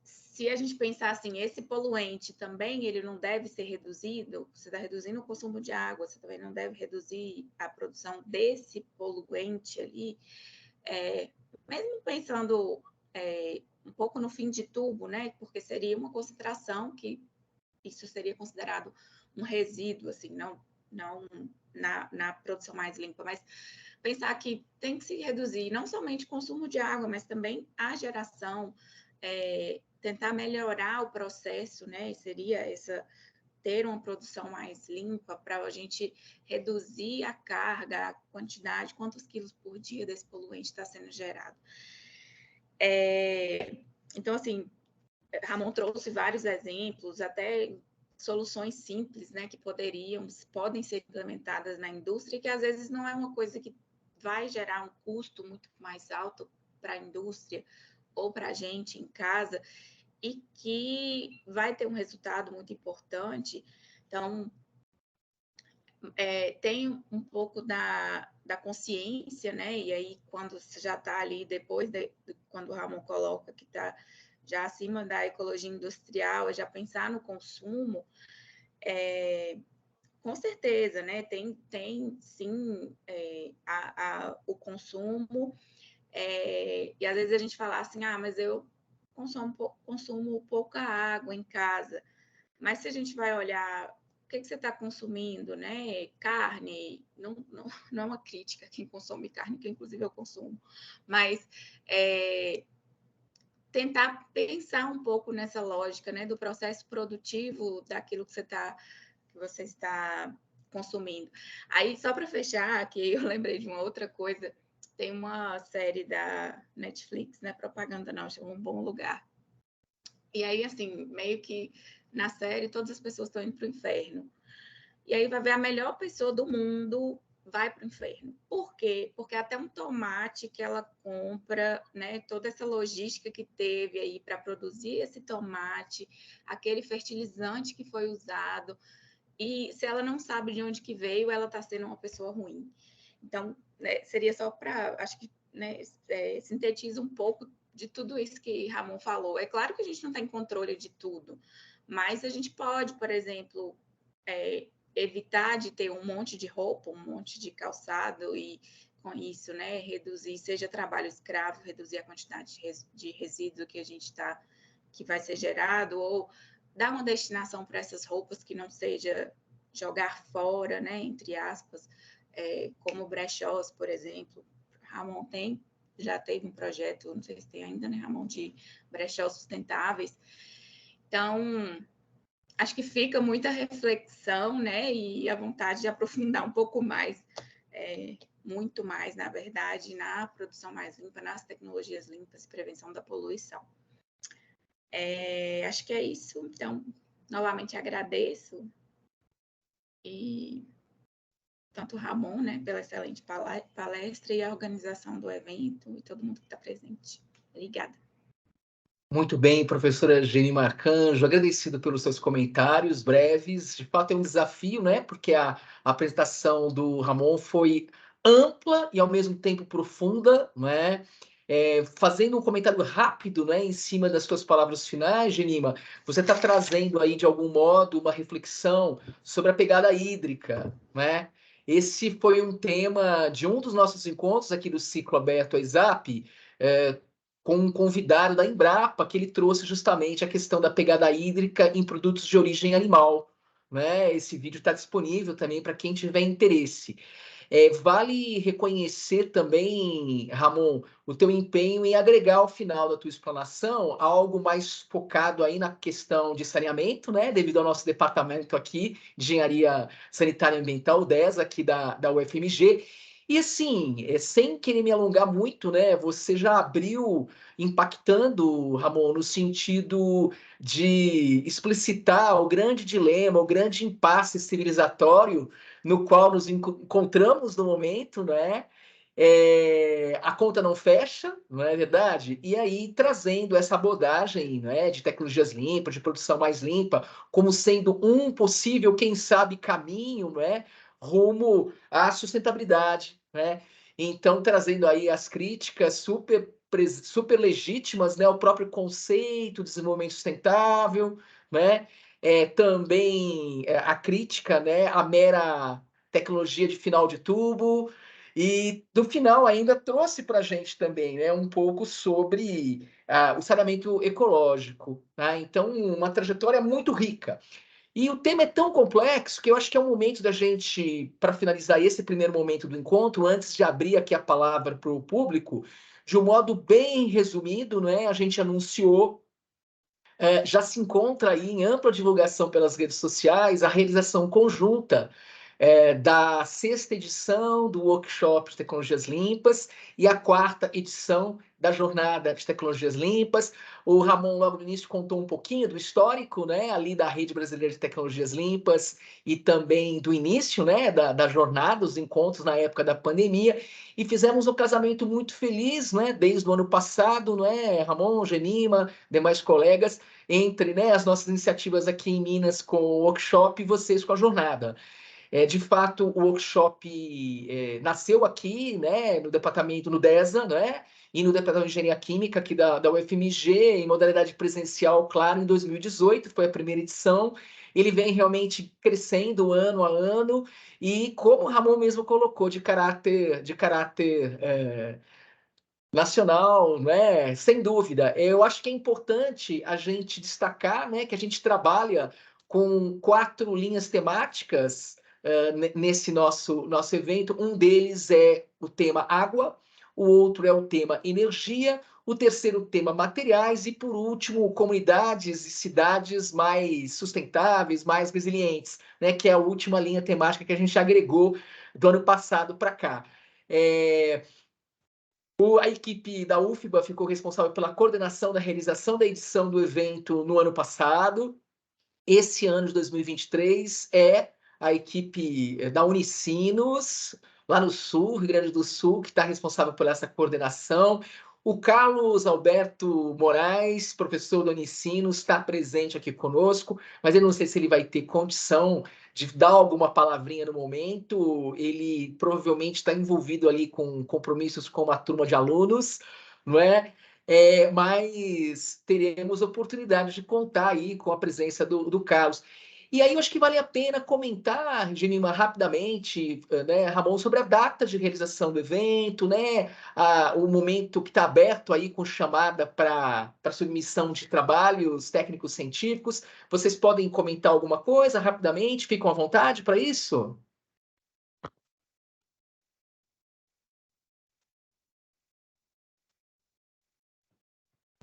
se a gente pensar assim, esse poluente também, ele não deve ser reduzido, você está reduzindo o consumo de água, você também não deve reduzir a produção desse poluente ali, mesmo pensando um pouco no fim de tubo, né, porque seria uma concentração que isso seria considerado um resíduo, assim, não na produção mais limpa, mas pensar que tem que se reduzir não somente o consumo de água, mas também a geração, tentar melhorar o processo, né? Seria ter uma produção mais limpa para a gente reduzir a carga, a quantidade, quantos quilos por dia desse poluente está sendo gerado. Então, assim, Ramon trouxe vários exemplos, até soluções simples, né, que podem ser implementadas na indústria, que às vezes não é uma coisa que vai gerar um custo muito mais alto para a indústria ou para a gente em casa, e que vai ter um resultado muito importante. Então, tem um pouco da consciência, né? E aí, quando você já está ali, depois quando o Ramon coloca que está já acima da ecologia industrial, já pensar no consumo, com certeza, né? Tem sim, o consumo, e às vezes a gente fala assim, mas eu consumo pouca água em casa. Mas se a gente vai olhar o que você está consumindo, né? Carne, não é uma crítica a quem consome carne, que inclusive eu consumo, mas tentar pensar um pouco nessa lógica, né, do processo produtivo daquilo que você está consumindo. Aí, só para fechar, que eu lembrei de uma outra coisa, tem uma série da Netflix, né, propaganda não, chama Um Bom Lugar. E aí, assim, meio que na série todas as pessoas estão indo para o inferno. E aí vai ver a melhor pessoa do mundo vai para o inferno. Por quê? Porque até um tomate que ela compra, né, toda essa logística que teve aí para produzir esse tomate, aquele fertilizante que foi usado, e se ela não sabe de onde que veio, ela está sendo uma pessoa ruim. Então, né, seria só para, acho que, né, sintetiza um pouco de tudo isso que Ramon falou. É claro que a gente não tem controle de tudo, mas a gente pode, por exemplo, evitar de ter um monte de roupa, um monte de calçado e com isso, né, reduzir, seja trabalho escravo, reduzir a quantidade de resíduo que vai ser gerado, ou dar uma destinação para essas roupas que não seja jogar fora, né, entre aspas, como brechós, por exemplo. Ramon já teve um projeto, não sei se tem ainda, né, Ramon, de brechós sustentáveis. Então, acho que fica muita reflexão, né, e a vontade de aprofundar um pouco mais, muito mais, na verdade, na produção mais limpa, nas tecnologias limpas e prevenção da poluição. Acho que é isso. Então, novamente agradeço, e tanto o Ramon, né, pela excelente palestra e a organização do evento e todo mundo que está presente. Obrigada.
Muito bem, professora Geni Marcanjo, agradecido pelos seus comentários breves. De fato, é um desafio, né? Porque a apresentação do Ramon foi ampla e, ao mesmo tempo, profunda, né? Fazendo um comentário rápido, né, em cima das suas palavras finais, Genima, você está trazendo aí, de algum modo, uma reflexão sobre a pegada hídrica, né? Esse foi um tema de um dos nossos encontros aqui do Ciclo Aberto AISAP, com um convidado da Embrapa, que ele trouxe justamente a questão da pegada hídrica em produtos de origem animal, né? Esse vídeo está disponível também para quem tiver interesse. Vale reconhecer também, Ramon, o teu empenho em agregar ao final da tua explanação algo mais focado aí na questão de saneamento, né? Devido ao nosso departamento aqui de Engenharia Sanitária e Ambiental, o DES, aqui da UFMG. E assim, sem querer me alongar muito, né? Você já abriu impactando, Ramon, no sentido de explicitar o grande dilema, o grande impasse civilizatório no qual nos encontramos no momento, né? A conta não fecha, não é verdade? E aí trazendo essa abordagem, né, de tecnologias limpas, de produção mais limpa, como sendo um possível, quem sabe, caminho, né, rumo à sustentabilidade, né? Então, trazendo aí as críticas super legítimas, né, ao próprio conceito de desenvolvimento sustentável, né? Também a crítica, né, à mera tecnologia de final de tubo, e do final ainda trouxe para a gente também, né, um pouco sobre o saneamento ecológico, tá? Então, uma trajetória muito rica. E o tema é tão complexo que eu acho que é um momento da gente, para finalizar esse primeiro momento do encontro, antes de abrir aqui a palavra para o público, de um modo bem resumido, né, a gente anunciou, já se encontra aí em ampla divulgação pelas redes sociais a realização conjunta da 6ª edição do Workshop de Tecnologias Limpas e a 4ª edição da Jornada de Tecnologias Limpas. O Ramon, logo no início, contou um pouquinho do histórico, né, ali da Rede Brasileira de Tecnologias Limpas e também do início, né, da jornada, os encontros na época da pandemia, e fizemos um casamento muito feliz, né, desde o ano passado, né, Ramon, Genima, demais colegas, entre, né, as nossas iniciativas aqui em Minas com o workshop e vocês com a jornada. De fato, o workshop nasceu aqui, né, no departamento, no DESA, né, e no departamento de Engenharia Química aqui da UFMG, em modalidade presencial, claro, em 2018, foi a primeira edição. Ele vem realmente crescendo ano a ano, e como o Ramon mesmo colocou, de caráter nacional, né? Sem dúvida. Eu acho que é importante a gente destacar, né, que a gente trabalha com 4 linhas temáticas nesse nosso evento. Um deles é o tema água, o outro é o tema energia, o terceiro o tema materiais e, por último, comunidades e cidades mais sustentáveis, mais resilientes, né, que é a última linha temática que a gente agregou do ano passado para cá. A equipe da UFBA ficou responsável pela coordenação da realização da edição do evento no ano passado. Esse ano de 2023 é a equipe da Unicinos, lá no Sul, Rio Grande do Sul, que está responsável por essa coordenação. O Carlos Alberto Moraes, professor da Unicinos, está presente aqui conosco, mas eu não sei se ele vai ter condição de dar alguma palavrinha no momento. Ele provavelmente está envolvido ali com compromissos com uma turma de alunos, não é? Mas teremos oportunidade de contar aí com a presença do Carlos. E aí eu acho que vale a pena comentar, Genima, rapidamente, né, Ramon, sobre a data de realização do evento, né, o momento que está aberto aí com chamada para submissão de trabalhos técnicos científicos. Vocês podem comentar alguma coisa rapidamente? Ficam à vontade para isso?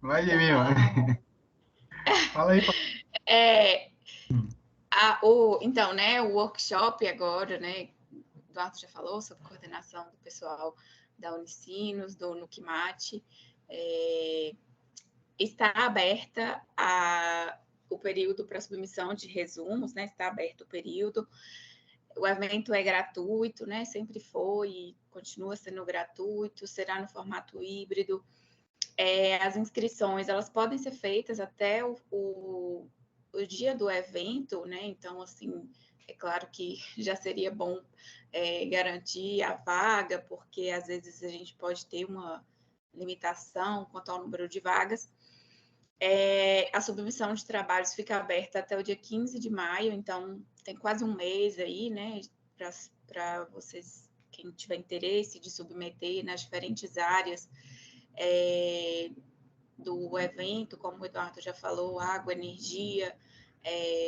Vai de mim, mano. Fala aí.
Então, né, o workshop agora, né, o Eduardo já falou sobre coordenação do pessoal da Unicinos, do Nucmate, está aberta o período para submissão de resumos, né, está aberto o período. O evento é gratuito, né, sempre foi e continua sendo gratuito, será no formato híbrido. As inscrições, elas podem ser feitas até o dia do evento, né? Então, assim, é claro que já seria bom garantir a vaga, porque às vezes a gente pode ter uma limitação quanto ao número de vagas. A submissão de trabalhos fica aberta até o dia 15 de maio, então tem quase um mês aí, né? Para vocês, quem tiver interesse de submeter nas diferentes áreas do evento, como o Eduardo já falou, água, energia,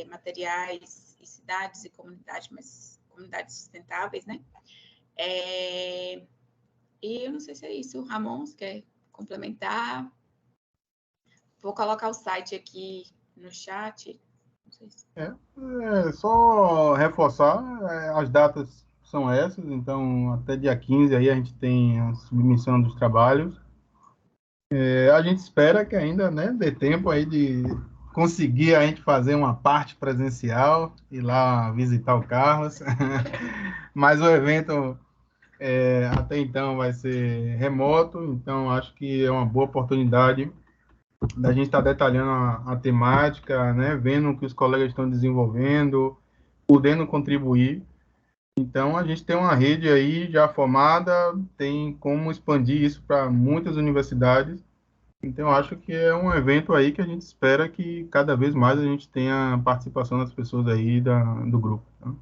materiais e cidades e comunidades, mas comunidades sustentáveis, né? E eu não sei se é isso. O Ramon, você quer complementar? Vou colocar o site aqui no chat. Não sei se...
Só reforçar, as datas são essas, então até dia 15 aí a gente tem a submissão dos trabalhos. A gente espera que ainda, né, dê tempo aí de conseguir a gente fazer uma parte presencial, ir lá visitar o Carlos, mas o evento até então vai ser remoto, então acho que é uma boa oportunidade da gente estar detalhando a temática, né, vendo o que os colegas estão desenvolvendo, podendo contribuir. Então, a gente tem uma rede aí já formada, tem como expandir isso para muitas universidades. Então, acho que é um evento aí que a gente espera que cada vez mais a gente tenha participação das pessoas aí do grupo. Tá?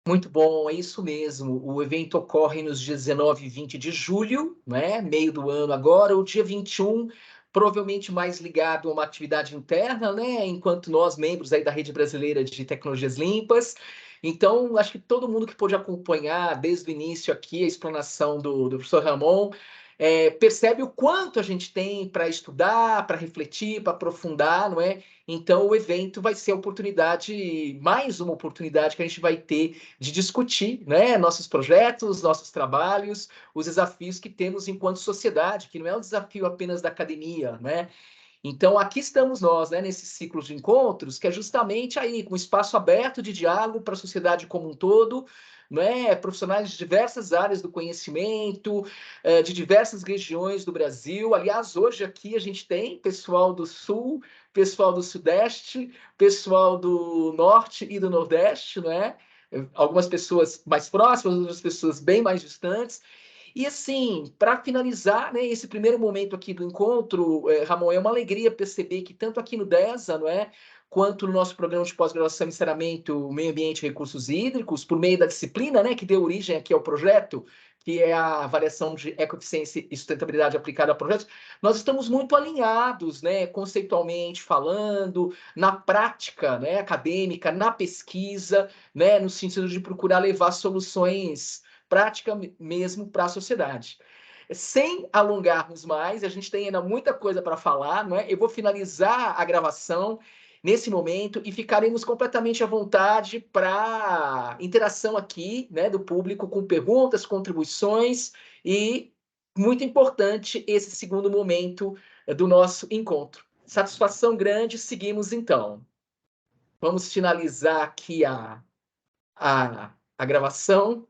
Muito bom, é isso mesmo. O evento ocorre nos dias 19 e 20 de julho, né? Meio do ano agora. O dia 21 provavelmente mais ligado a uma atividade interna, né? Enquanto nós, membros aí da Rede Brasileira de Tecnologias Limpas. Então, acho que todo mundo que pôde acompanhar desde o início aqui a explanação do professor Ramon, percebe o quanto a gente tem para estudar, para refletir, para aprofundar, não é? Então, o evento vai ser a oportunidade, mais uma oportunidade que a gente vai ter de discutir, né, nossos projetos, nossos trabalhos, os desafios que temos enquanto sociedade, que não é um desafio apenas da academia, né? Então, aqui estamos nós, né, nesse ciclo de encontros, que é justamente aí, com espaço aberto de diálogo para a sociedade como um todo, né, profissionais de diversas áreas do conhecimento, de diversas regiões do Brasil. Aliás, hoje aqui a gente tem pessoal do Sul, pessoal do Sudeste, pessoal do Norte e do Nordeste, né? Algumas pessoas mais próximas, outras pessoas bem mais distantes. E assim, para finalizar, né, esse primeiro momento aqui do encontro, Ramon, é uma alegria perceber que tanto aqui no DESA, não é, quanto no nosso programa de pós-graduação em saneamento, meio ambiente e recursos hídricos, por meio da disciplina, né, que deu origem aqui ao projeto, que é a avaliação de ecoeficiência e sustentabilidade aplicada a projetos, nós estamos muito alinhados, né, conceitualmente falando, na prática, né, acadêmica, na pesquisa, né, no sentido de procurar levar soluções prática mesmo para a sociedade. Sem alongarmos mais, a gente tem ainda muita coisa para falar, não é? Eu vou finalizar a gravação nesse momento e ficaremos completamente à vontade para interação aqui, né, do público com perguntas, contribuições e, muito importante, esse segundo momento do nosso encontro. Satisfação grande, seguimos então. Vamos finalizar aqui a gravação.